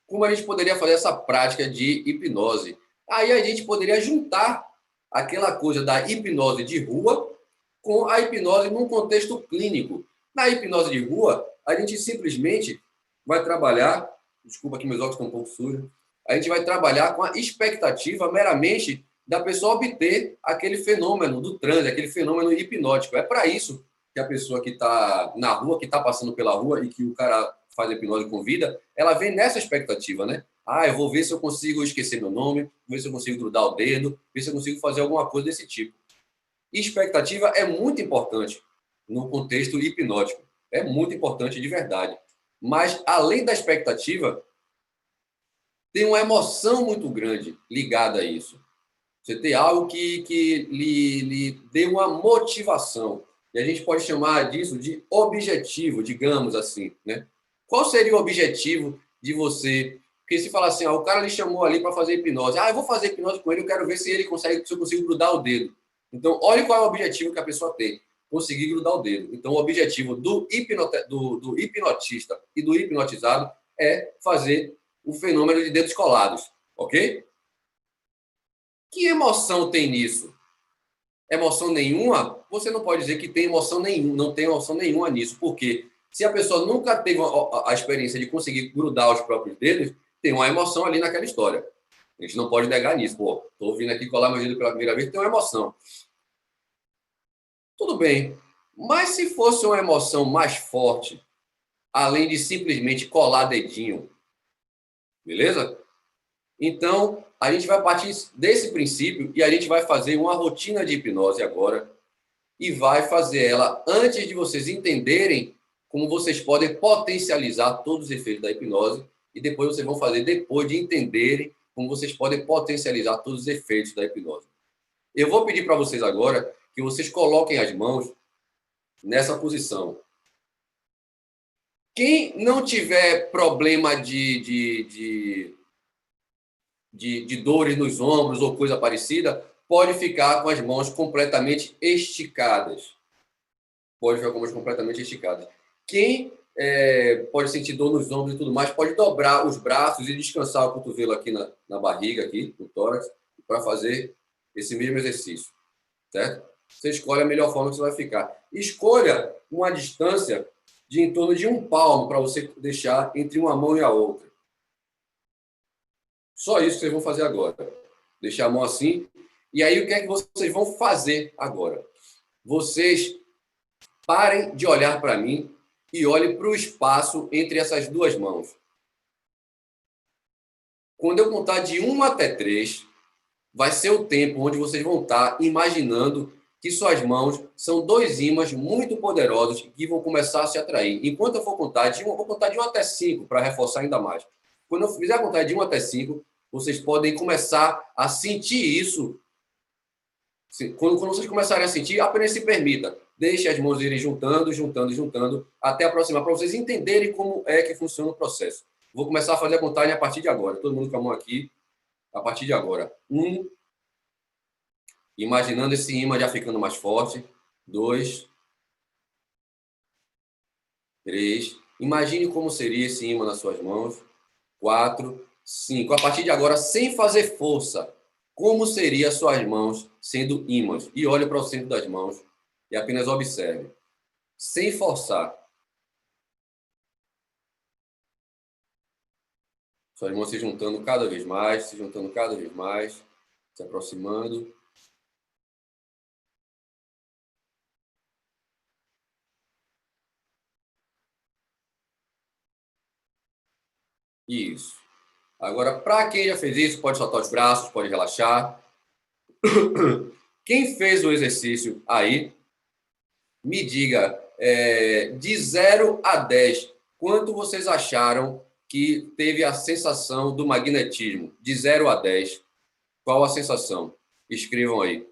Como a gente poderia fazer essa prática de hipnose? Aí a gente poderia juntar aquela coisa da hipnose de rua com a hipnose num contexto clínico. Na hipnose de rua, a gente simplesmente vai trabalhar, desculpa que meus óculos estão um pouco sujos, a gente vai trabalhar com a expectativa meramente da pessoa obter aquele fenômeno do transe, aquele fenômeno hipnótico. É para isso que a pessoa que está na rua, que está passando pela rua e que o cara faz a hipnose com vida, ela vem nessa expectativa, né? Eu vou ver se eu consigo esquecer meu nome, ver se eu consigo grudar o dedo, ver se eu consigo fazer alguma coisa desse tipo. Expectativa é muito importante no contexto hipnótico. É muito importante de verdade. Mas, além da expectativa, tem uma emoção muito grande ligada a isso. Você tem algo que lhe dê uma motivação. E a gente pode chamar disso de objetivo, digamos assim, né? Qual seria o objetivo de você? Porque se falar assim, o cara lhe chamou ali para fazer hipnose. Eu vou fazer hipnose com ele, eu quero ver se ele consegue, se eu consigo grudar o dedo. Então, olhe qual é o objetivo que a pessoa tem. Conseguir grudar o dedo. Então, o objetivo do hipnotista e do hipnotizado é fazer o fenômeno de dedos colados, ok? Que emoção tem nisso? Emoção nenhuma? Você não pode dizer que tem emoção nenhuma, não tem emoção nenhuma nisso, porque se a pessoa nunca teve a experiência de conseguir grudar os próprios dedos, tem uma emoção ali naquela história. A gente não pode negar nisso. Pô, tô vindo aqui colar meu dedo pela primeira vez, tem uma emoção. Tudo bem. Mas se fosse uma emoção mais forte, além de simplesmente colar dedinho, beleza? Então, a gente vai partir desse princípio e a gente vai fazer uma rotina de hipnose agora e vai fazer ela antes de vocês entenderem como vocês podem potencializar todos os efeitos da hipnose e depois vocês vão fazer depois de entenderem como vocês podem potencializar todos os efeitos da hipnose. Eu vou pedir para vocês agora que vocês coloquem as mãos nessa posição. Quem não tiver problema de dores nos ombros ou coisa parecida, pode ficar com as mãos completamente esticadas. Pode ficar com as mãos completamente esticadas. Quem pode sentir dor nos ombros e tudo mais, pode dobrar os braços e descansar o cotovelo aqui na barriga, aqui, no tórax, para fazer esse mesmo exercício, certo? Você escolhe a melhor forma que você vai ficar. Escolha uma distância de em torno de 1 palmo para você deixar entre uma mão e a outra. Só isso que vocês vão fazer agora. Deixar a mão assim. E aí, o que é que vocês vão fazer agora? Vocês parem de olhar para mim e olhem para o espaço entre essas duas mãos. Quando eu contar de 1 até 3, vai ser o tempo onde vocês vão estar imaginando que suas mãos são 2 ímãs muito poderosos que vão começar a se atrair. Enquanto eu for contar de 1, eu vou contar de 1 até 5 para reforçar ainda mais. Quando eu fizer contar de 1 até 5, vocês podem começar a sentir isso. Quando vocês começarem a sentir, apenas se permita. Deixe as mãos irem juntando, juntando, juntando, até aproximar, para vocês entenderem como é que funciona o processo. Vou começar a fazer a contagem a partir de agora. Todo mundo com a mão aqui, a partir de agora. 1, imaginando esse imã já ficando mais forte. 2, 3. Imagine como seria esse imã nas suas mãos. 4, 5. A partir de agora, sem fazer força, como seria as suas mãos sendo ímãs? E olhe para o centro das mãos e apenas observe, sem forçar. Suas mãos se juntando cada vez mais, se juntando cada vez mais, se aproximando. Isso. Agora, para quem já fez isso, pode soltar os braços, pode relaxar. Quem fez o exercício aí, me diga, de 0 a 10, quanto vocês acharam que teve a sensação do magnetismo? De 0 a 10, qual a sensação? Escrevam aí.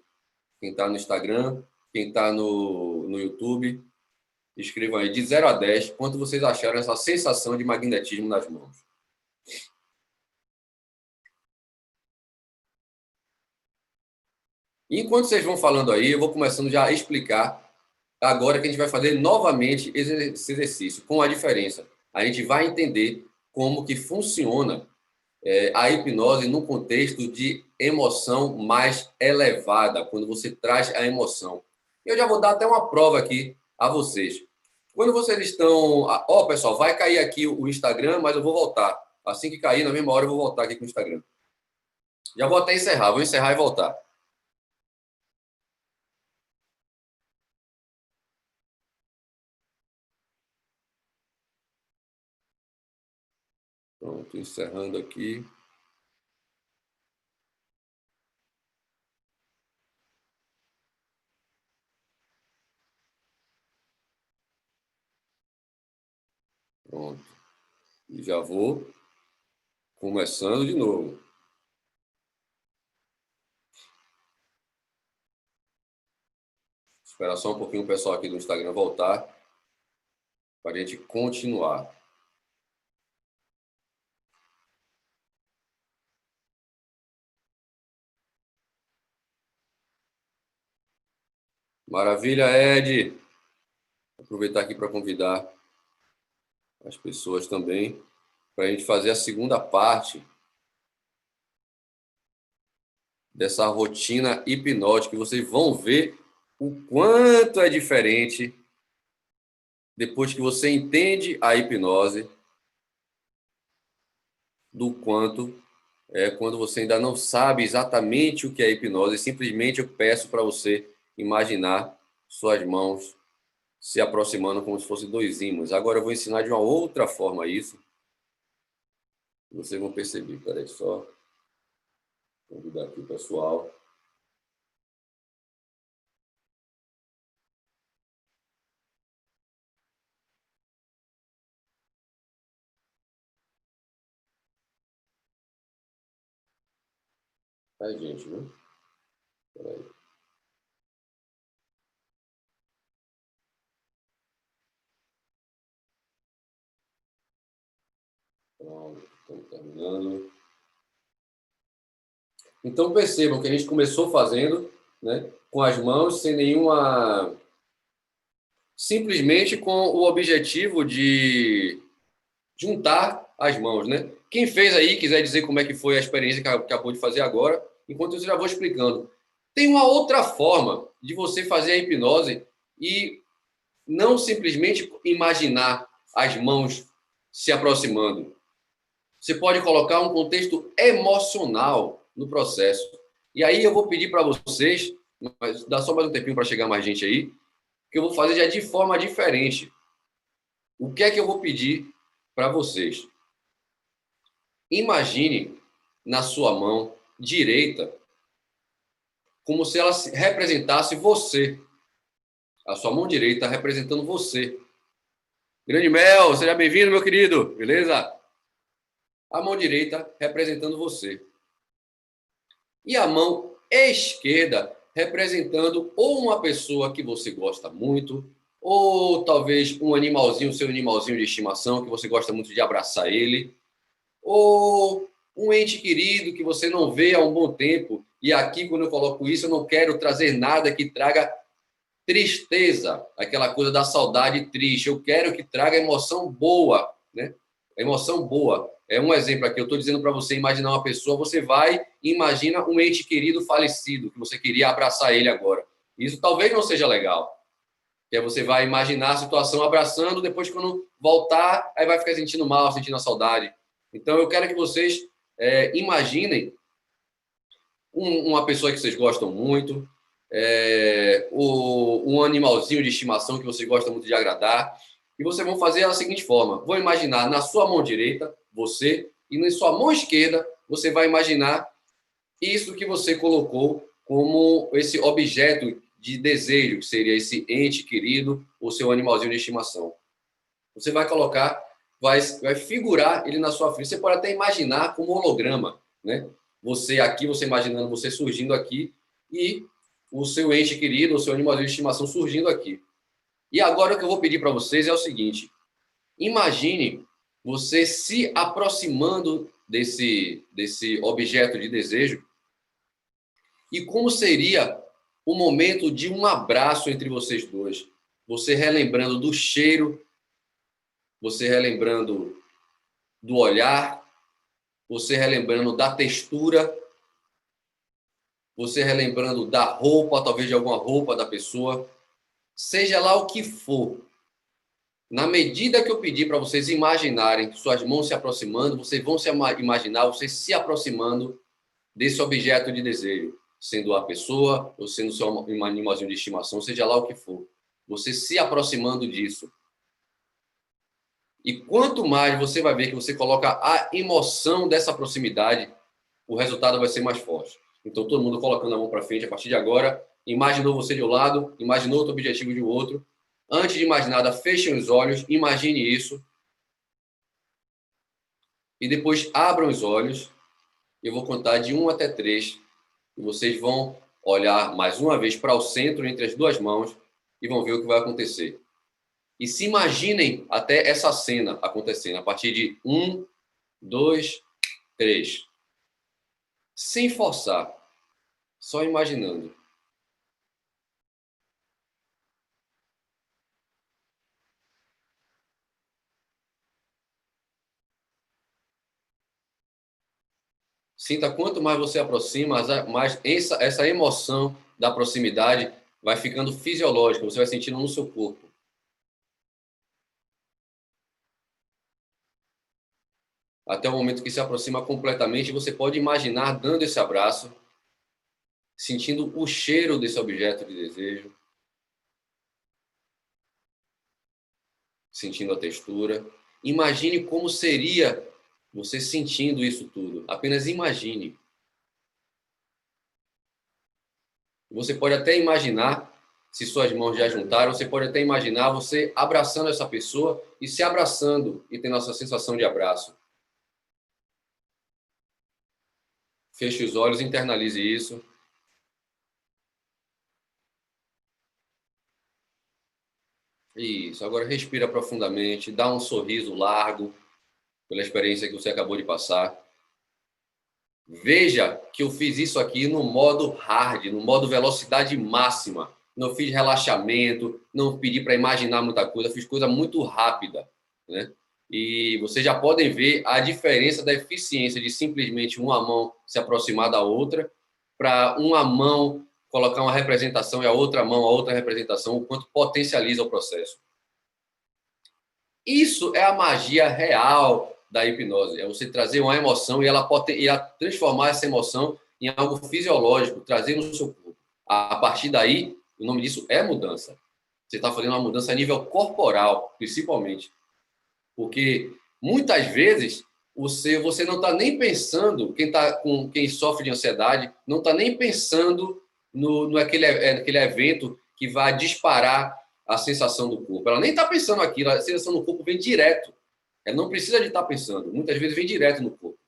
Quem está no Instagram, quem está no YouTube, escrevam aí. De 0 a 10, quanto vocês acharam essa sensação de magnetismo nas mãos? Enquanto vocês vão falando aí, eu vou começando já a explicar agora que a gente vai fazer novamente esse exercício, com a diferença. A gente vai entender como que funciona a hipnose no contexto de emoção mais elevada, quando você traz a emoção. Eu já vou dar até uma prova aqui a vocês. Quando vocês estão... pessoal, vai cair aqui o Instagram, mas eu vou voltar. Assim que cair, na mesma hora, eu vou voltar aqui com o Instagram. Já vou até encerrar, vou encerrar e voltar. Pronto, encerrando aqui. Pronto. E já vou Começando de novo. Esperar só um pouquinho o pessoal aqui do Instagram voltar para a gente continuar. Maravilha, Ed. Vou aproveitar aqui para convidar as pessoas também para a gente fazer a segunda parte dessa rotina hipnótica. Vocês vão ver o quanto é diferente depois que você entende a hipnose do quanto é quando você ainda não sabe exatamente o que é hipnose. Simplesmente eu peço para você imaginar suas mãos se aproximando como se fossem dois ímãs. Agora eu vou ensinar de uma outra forma isso. Vocês vão perceber. Peraí só. Vou convidar aqui o pessoal. Ai, gente, né? Peraí. Pronto, estamos terminando. Então percebam que a gente começou fazendo, né, com as mãos, sem nenhuma... Simplesmente com o objetivo de juntar as mãos, né? Quem fez aí, quiser dizer como é que foi a experiência que acabou de fazer agora, enquanto eu já vou explicando. Tem uma outra forma de você fazer a hipnose e não simplesmente imaginar as mãos se aproximando. Você pode colocar um contexto emocional no processo. E aí eu vou pedir para vocês, mas dá só mais um tempinho para chegar mais gente aí, que eu vou fazer já de forma diferente. O que é que eu vou pedir para vocês? Imagine na sua mão direita como se ela representasse você. A sua mão direita representando você. Grande Mel, seja bem-vindo, meu querido. Beleza? A mão direita representando você. E a mão esquerda representando ou uma pessoa que você gosta muito, ou talvez um animalzinho, seu animalzinho de estimação, que você gosta muito de abraçar ele, ou um ente querido que você não vê há um bom tempo. E aqui, quando eu coloco isso, eu não quero trazer nada que traga tristeza, aquela coisa da saudade triste. Eu quero que traga emoção boa, né? Emoção boa. É um exemplo aqui. Eu estou dizendo para você imaginar uma pessoa, você vai e imagina um ente querido falecido, que você queria abraçar ele agora. Isso talvez não seja legal. Que aí você vai imaginar a situação abraçando, depois quando voltar, aí vai ficar sentindo mal, sentindo a saudade. Então eu quero que vocês imaginem uma pessoa que vocês gostam muito, um animalzinho de estimação que você gosta muito de agradar, e vocês vão fazer da seguinte forma: vou imaginar na sua mão direita você, e na sua mão esquerda você vai imaginar isso que você colocou como esse objeto de desejo, que seria esse ente querido, ou seu animalzinho de estimação. Você vai colocar, vai figurar ele na sua frente. Você pode até imaginar como holograma, né? Você aqui, você imaginando você surgindo aqui e o seu ente querido, o seu animalzinho de estimação surgindo aqui. E agora o que eu vou pedir para vocês é o seguinte: imagine você se aproximando desse objeto de desejo e como seria o momento de um abraço entre vocês dois. Você relembrando do cheiro, você relembrando do olhar, você relembrando da textura, você relembrando da roupa, talvez de alguma roupa da pessoa, seja lá o que for. Na medida que eu pedir para vocês imaginarem suas mãos se aproximando, vocês vão se imaginar vocês se aproximando desse objeto de desejo, sendo a pessoa ou sendo só um animalzinho de estimação, seja lá o que for. Você se aproximando disso. E quanto mais você vai ver que você coloca a emoção dessa proximidade, o resultado vai ser mais forte. Então, todo mundo colocando a mão para frente a partir de agora. Imaginou você de um lado, imaginou outro objetivo de outro. Antes de mais nada, fechem os olhos, imagine isso. e depois abram os olhos. Eu vou contar de 1 até 3 e vocês vão olhar mais uma vez para o centro entre as duas mãos e vão ver o que vai acontecer. E se imaginem até essa cena acontecendo a partir de 1, 2, 3. Sem forçar, só imaginando. Sinta quanto mais você aproxima, mais essa emoção da proximidade vai ficando fisiológica, você vai sentindo no seu corpo. Até o momento que se aproxima completamente, você pode imaginar dando esse abraço, sentindo o cheiro desse objeto de desejo, sentindo a textura. Imagine como seria você sentindo isso tudo. Apenas imagine. Você pode até imaginar, se suas mãos já juntaram, você pode até imaginar você abraçando essa pessoa e se abraçando e tendo essa sensação de abraço. Feche os olhos, internalize isso. Isso, agora respira profundamente, dá um sorriso largo pela experiência que você acabou de passar. Veja que eu fiz isso aqui no modo hard, no modo velocidade máxima. Não fiz relaxamento, não pedi para imaginar muita coisa, fiz coisa muito rápida, né? E vocês já podem ver a diferença da eficiência de simplesmente uma mão se aproximar da outra, para uma mão colocar uma representação e a outra mão a outra representação, o quanto potencializa o processo. Isso é a magia real da hipnose, é você trazer uma emoção e ela transformar essa emoção em algo fisiológico, trazer no seu corpo. A partir daí, o nome disso é mudança. Você está fazendo uma mudança a nível corporal, principalmente. Porque muitas vezes você não está nem pensando, quem sofre de ansiedade, não está nem pensando naquele evento que vai disparar a sensação do corpo. Ela nem está pensando aquilo, a sensação do corpo vem direto. Ela não precisa de estar pensando, muitas vezes vem direto no corpo.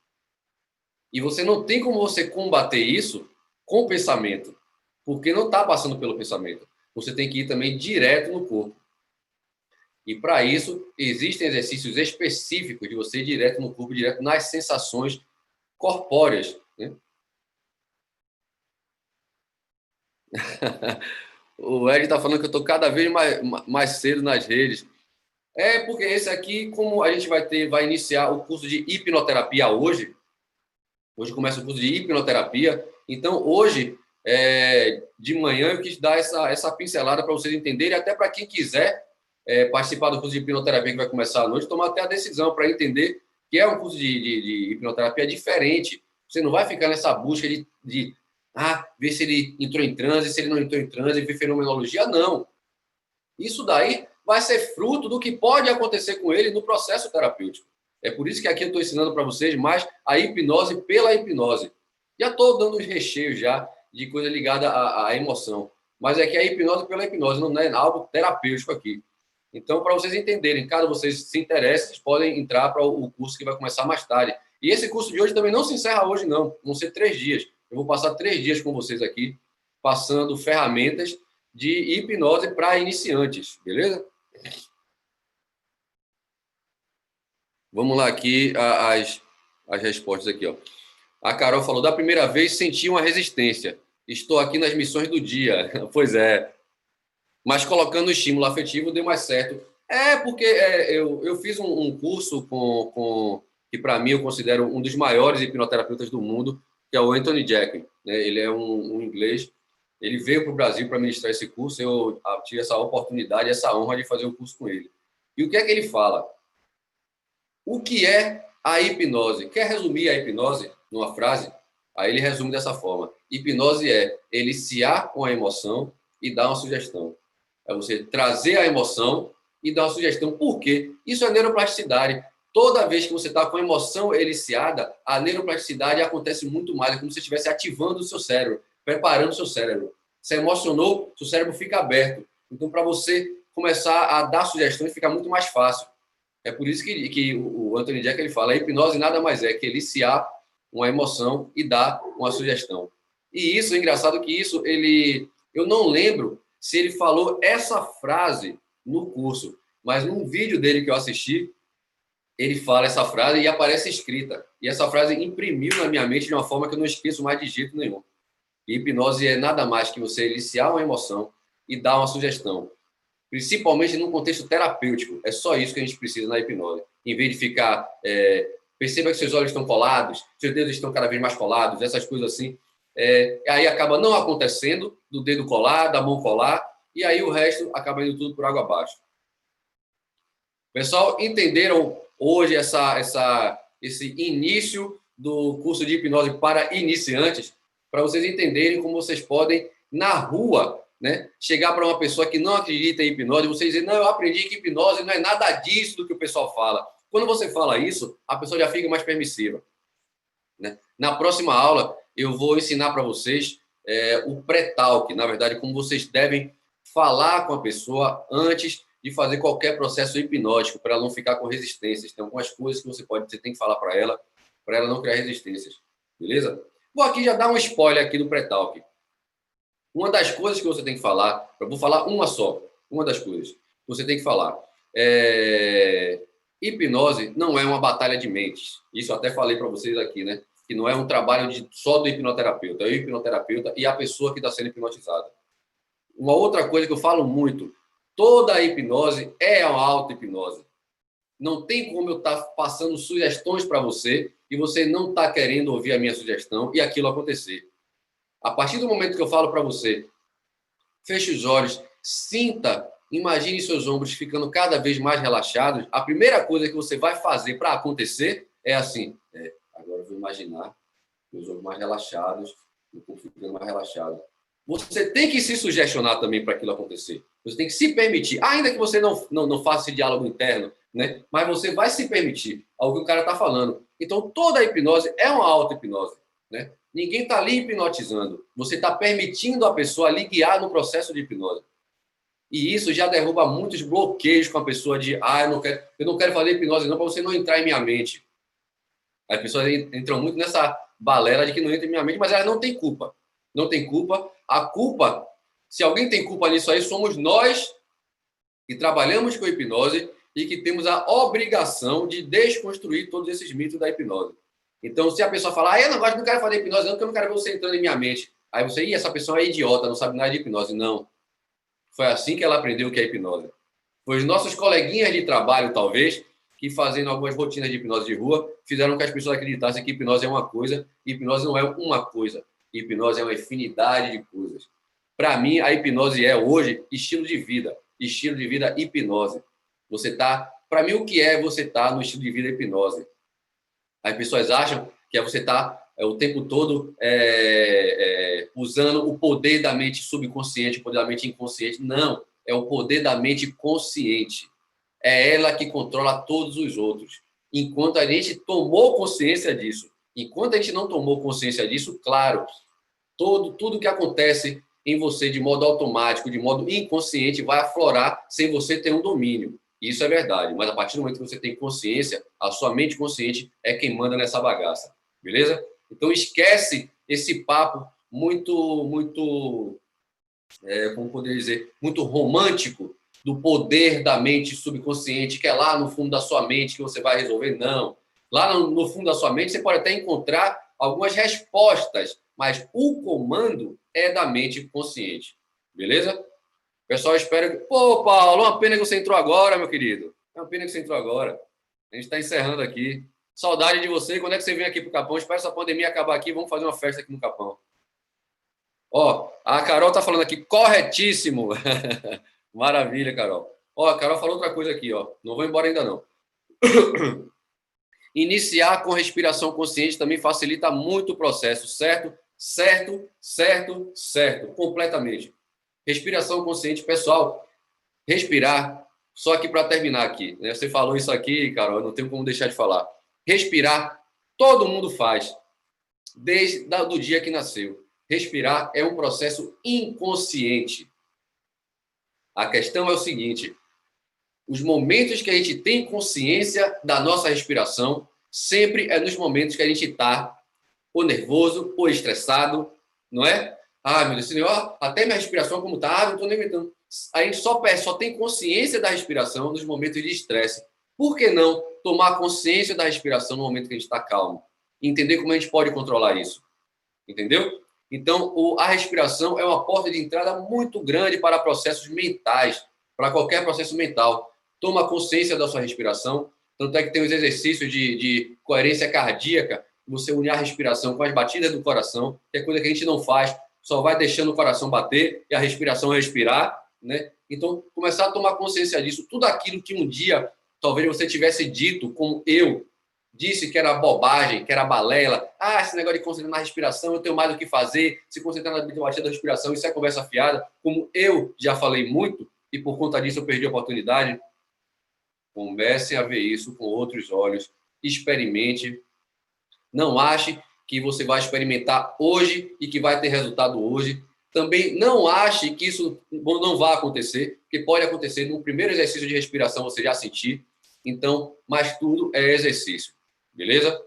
E você não tem como você combater isso com o pensamento, porque não está passando pelo pensamento. Você tem que ir também direto no corpo. E para isso, existem exercícios específicos de você ir direto no corpo, direto nas sensações corpóreas, né? O Ed está falando que eu estou cada vez mais cedo nas redes. É porque esse aqui, como a gente vai iniciar o curso de hipnoterapia hoje começa o curso de hipnoterapia, então hoje, de manhã, eu quis dar essa pincelada para vocês entenderem, até para quem quiser participar do curso de hipnoterapia que vai começar à noite, tomar até a decisão para entender que é um curso de hipnoterapia diferente. Você não vai ficar nessa busca de ver se ele entrou em transe, se ele não entrou em transe, ver fenomenologia, não. Isso daí vai ser fruto do que pode acontecer com ele no processo terapêutico. É por isso que aqui eu estou ensinando para vocês mais a hipnose pela hipnose. Já estou dando os recheios já de coisa ligada à emoção. Mas é que a hipnose pela hipnose, não é algo terapêutico aqui. Então, para vocês entenderem, caso vocês se interessem, vocês podem entrar para o curso que vai começar mais tarde. E esse curso de hoje também não se encerra hoje, não. Vão ser 3 dias. Eu vou passar 3 dias com vocês aqui, passando ferramentas de hipnose para iniciantes, beleza? Vamos lá aqui, as respostas aqui, ó. A Carol falou, da primeira vez senti uma resistência. Estou aqui nas missões do dia. Pois é. Mas colocando o estímulo afetivo deu mais certo. Porque eu fiz um curso que para mim eu considero um dos maiores hipnoterapeutas do mundo, que é o Anthony Jack, né? Ele é um inglês. Ele veio para o Brasil para ministrar esse curso. Eu tive essa oportunidade, essa honra de fazer o curso com ele. E o que é que ele fala? O que é a hipnose? Quer resumir a hipnose numa frase? Aí ele resume dessa forma. Hipnose é eliciar com a emoção e dar uma sugestão. É você trazer a emoção e dar uma sugestão. Por quê? Isso é neuroplasticidade. Toda vez que você está com a emoção eliciada, a neuroplasticidade acontece muito mais. É como se você estivesse ativando o seu cérebro, preparando o seu cérebro. Você emocionou, seu cérebro fica aberto. Então, para você começar a dar sugestões, fica muito mais fácil. É por isso que o Anthony Jack ele fala, a hipnose nada mais é que eliciar uma emoção e dar uma sugestão. E isso, é engraçado que isso, eu não lembro se ele falou essa frase no curso, mas num vídeo dele que eu assisti, ele fala essa frase e aparece escrita. E essa frase imprimiu na minha mente de uma forma que eu não esqueço mais de jeito nenhum. E hipnose é nada mais que você eliciar uma emoção e dar uma sugestão. Principalmente num contexto terapêutico. É só isso que a gente precisa na hipnose. Em vez de ficar... perceba que seus olhos estão colados, seus dedos estão cada vez mais colados, essas coisas assim. Aí acaba não acontecendo, do dedo colar, da mão colar, e aí o resto acaba indo tudo por água abaixo. Pessoal, entenderam hoje esse início do curso de hipnose para iniciantes? Para vocês entenderem como vocês podem, na rua, né, chegar para uma pessoa que não acredita em hipnose, vocês dizem, não, eu aprendi que hipnose não é nada disso do que o pessoal fala. Quando você fala isso, a pessoa já fica mais permissiva. Né? Na próxima aula, eu vou ensinar para vocês o pré-talk, na verdade, como vocês devem falar com a pessoa antes de fazer qualquer processo hipnótico, para ela não ficar com resistências. Tem algumas coisas que você tem que falar para ela não criar resistências. Beleza? Vou aqui já dar um spoiler aqui do pré-talk. Uma das coisas que você tem que falar, eu vou falar uma só, uma das coisas que você tem que falar. Hipnose não é uma batalha de mentes. Isso eu até falei para vocês aqui, né? Que não é um trabalho só do hipnoterapeuta, é o hipnoterapeuta e a pessoa que está sendo hipnotizada. Uma outra coisa que eu falo muito, toda a hipnose é uma auto-hipnose. Não tem como eu estar passando sugestões para você e você não está querendo ouvir a minha sugestão e aquilo acontecer. A partir do momento que eu falo para você, feche os olhos, sinta, imagine seus ombros ficando cada vez mais relaxados, a primeira coisa que você vai fazer para acontecer é assim, agora eu vou imaginar meus ombros mais relaxados, o corpo ficando mais relaxado. Você tem que se sugestionar também para aquilo acontecer. Você tem que se permitir, ainda que você não faça esse diálogo interno, né? Mas você vai se permitir ao que o cara está falando. Então, toda a hipnose é uma auto-hipnose, né? Ninguém está ali hipnotizando. Você está permitindo a pessoa ali guiar no processo de hipnose. E isso já derruba muitos bloqueios com a pessoa de eu não quero fazer hipnose não, para você não entrar em minha mente. As pessoas entram muito nessa balela de que não entra em minha mente, mas elas não têm culpa. Não tem culpa. A culpa, se alguém tem culpa nisso aí, somos nós que trabalhamos com hipnose e que temos a obrigação de desconstruir todos esses mitos da hipnose. Então, se a pessoa falar, eu não quero fazer hipnose não, porque eu não quero ver você entrando em minha mente. Aí você, essa pessoa é idiota, não sabe nada de hipnose. Não. Foi assim que ela aprendeu o que é hipnose. Foi os nossos coleguinhas de trabalho, talvez, que fazendo algumas rotinas de hipnose de rua, fizeram que as pessoas acreditassem que hipnose é uma coisa, e hipnose não é uma coisa. Hipnose é uma infinidade de coisas. Para mim, a hipnose é, hoje, estilo de vida. Estilo de vida hipnose. Você está... Para mim, o que é você estar no estilo de vida hipnose? As pessoas acham que é você estar o tempo todo usando o poder da mente subconsciente, o poder da mente inconsciente. Não, é o poder da mente consciente. É ela que controla todos os outros. Enquanto a gente tomou consciência disso, enquanto a gente não tomou consciência disso, claro, tudo que acontece em você de modo automático, de modo inconsciente, vai aflorar sem você ter um domínio. Isso é verdade, mas a partir do momento que você tem consciência, a sua mente consciente é quem manda nessa bagaça, beleza? Então esquece esse papo muito, como poderia dizer, muito romântico do poder da mente subconsciente, que é lá no fundo da sua mente que você vai resolver. Não. Lá no fundo da sua mente você pode até encontrar algumas respostas, mas o comando é da mente consciente, beleza? Pessoal, espero que... Pô, Paulo, uma pena que você entrou agora, meu querido. É uma pena que você entrou agora. A gente está encerrando aqui. Saudade de você. Quando é que você vem aqui para o Capão? Espero essa pandemia acabar aqui. Vamos fazer uma festa aqui no Capão. Ó, a Carol está falando aqui, corretíssimo. Maravilha, Carol. Ó, a Carol falou outra coisa aqui, ó. Não vou embora ainda, não. Iniciar com respiração consciente também facilita muito o processo, certo? Certo, certo, certo. Completamente. Respiração consciente, pessoal, respirar, só que para terminar aqui, né? Você falou isso aqui, Carol, eu não tenho como deixar de falar. Respirar, todo mundo faz, desde o dia que nasceu. Respirar é um processo inconsciente. A questão é o seguinte, Os momentos que a gente tem consciência da nossa respiração sempre é nos momentos que a gente está ou nervoso, ou estressado, não é? Ah, meu Deus, Senhor, até minha respiração como está, não estou nem aguentando. A gente só tem consciência da respiração nos momentos de estresse. Por que não tomar consciência da respiração no momento que a gente está calmo? Entender como a gente pode controlar isso. Entendeu? Então, a respiração é uma porta de entrada muito grande para processos mentais, para qualquer processo mental. Toma consciência da sua respiração. Tanto é que tem os exercícios de coerência cardíaca, você unir a respiração com as batidas do coração, que é coisa que a gente não faz, só vai deixando o coração bater e a respiração respirar, né? Então, começar a tomar consciência disso. Tudo aquilo que um dia, talvez você tivesse dito, como eu, disse que era bobagem, que era balela. Ah, esse negócio de concentrar na respiração, eu tenho mais o que fazer. Se concentrar na batida da respiração, isso é conversa fiada. Como eu já falei muito, e por conta disso eu perdi a oportunidade, comecem a ver isso com outros olhos. Experimente. Não ache que você vai experimentar hoje e que vai ter resultado hoje. Também não ache que isso não vai acontecer, porque pode acontecer no primeiro exercício de respiração você já sentir. Então, mas tudo é exercício. Beleza?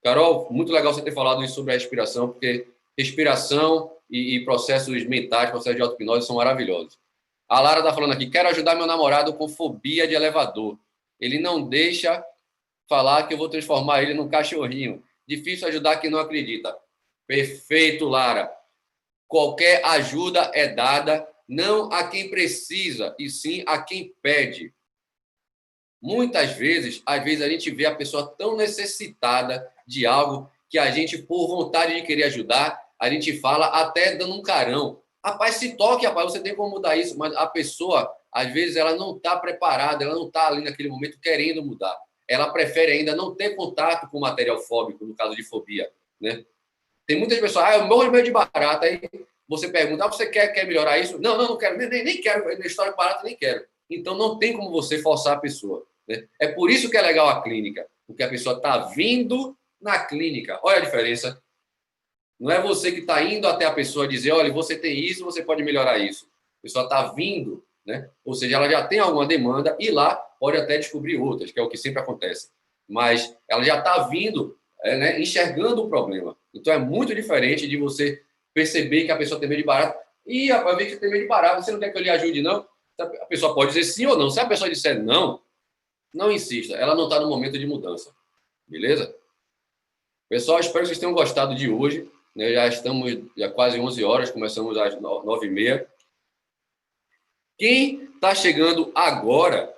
Carol, muito legal você ter falado isso sobre a respiração, porque respiração e processos mentais, processos de auto-hipnose são maravilhosos. A Lara está falando aqui, quero ajudar meu namorado com fobia de elevador. Ele não deixa falar que eu vou transformar ele num cachorrinho. Difícil ajudar quem não acredita. Perfeito, Lara. Qualquer ajuda é dada, não a quem precisa, e sim a quem pede. Muitas vezes, a gente vê a pessoa tão necessitada de algo que a gente, por vontade de querer ajudar, a gente fala até dando um carão. Rapaz, se toque, rapaz, você tem como mudar isso, mas a pessoa, às vezes, ela não está preparada, ela não está ali naquele momento querendo mudar. Ela prefere ainda não ter contato com o material fóbico, no caso de fobia, né? Tem muitas pessoas, eu morro de medo de barata, aí você pergunta, você quer melhorar isso? Não quero, nem quero, na história de barata nem quero. Então, não tem como você forçar a pessoa, né? É por isso que é legal a clínica, porque a pessoa está vindo na clínica. Olha a diferença. Não é você que está indo até a pessoa dizer, olha, você tem isso, você pode melhorar isso. A pessoa está vindo, né? Ou seja, ela já tem alguma demanda e lá pode até descobrir outras, que é o que sempre acontece. Mas ela já está vindo, né, enxergando o problema. Então, é muito diferente de você perceber que a pessoa tem medo de barata. Ih, rapaz, ver que tem medo de barata, você não quer que eu lhe ajude, não? A pessoa pode dizer sim ou não. Se a pessoa disser não, não insista. Ela não está no momento de mudança. Beleza? Pessoal, espero que vocês tenham gostado de hoje. Né? Já estamos quase 11 horas, começamos às 9h30. Quem está chegando agora,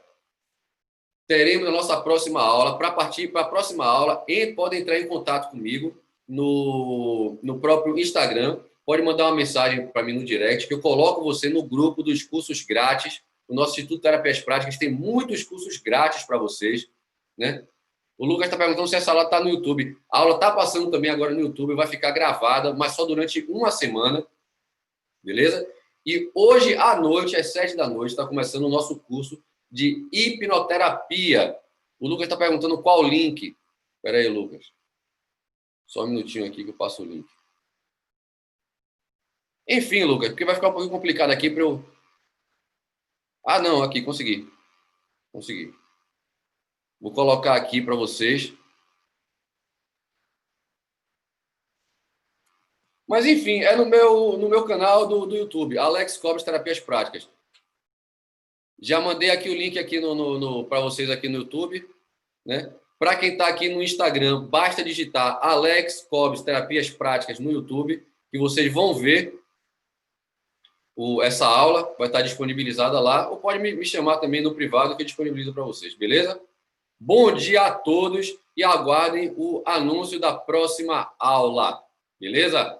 teremos a nossa próxima aula. Para partir para a próxima aula, pode entrar em contato comigo no próprio Instagram. Pode mandar uma mensagem para mim no direct, que eu coloco você no grupo dos cursos grátis. O nosso Instituto de Terapias Práticas tem muitos cursos grátis para vocês, né? O Lucas está perguntando se essa aula está no YouTube. A aula está passando também agora no YouTube, vai ficar gravada, mas só durante uma semana, beleza? E hoje à noite, às 7h, está começando o nosso curso de hipnoterapia. O Lucas está perguntando qual o link. Espera aí, Lucas. Só um minutinho aqui que eu passo o link. Enfim, Lucas, porque vai ficar um pouquinho complicado aqui para eu... Ah, não, aqui, consegui. Consegui. Vou colocar aqui para vocês. Mas, enfim, é no meu canal do YouTube, Alex Cobres Terapias Práticas. Já mandei aqui o link aqui para vocês aqui no YouTube, né? Para quem está aqui no Instagram, basta digitar Alex Cobres Terapias Práticas no YouTube, que vocês vão ver essa aula, vai estar disponibilizada lá, ou pode me chamar também no privado, que eu disponibilizo para vocês, beleza? Bom dia a todos e aguardem o anúncio da próxima aula, beleza?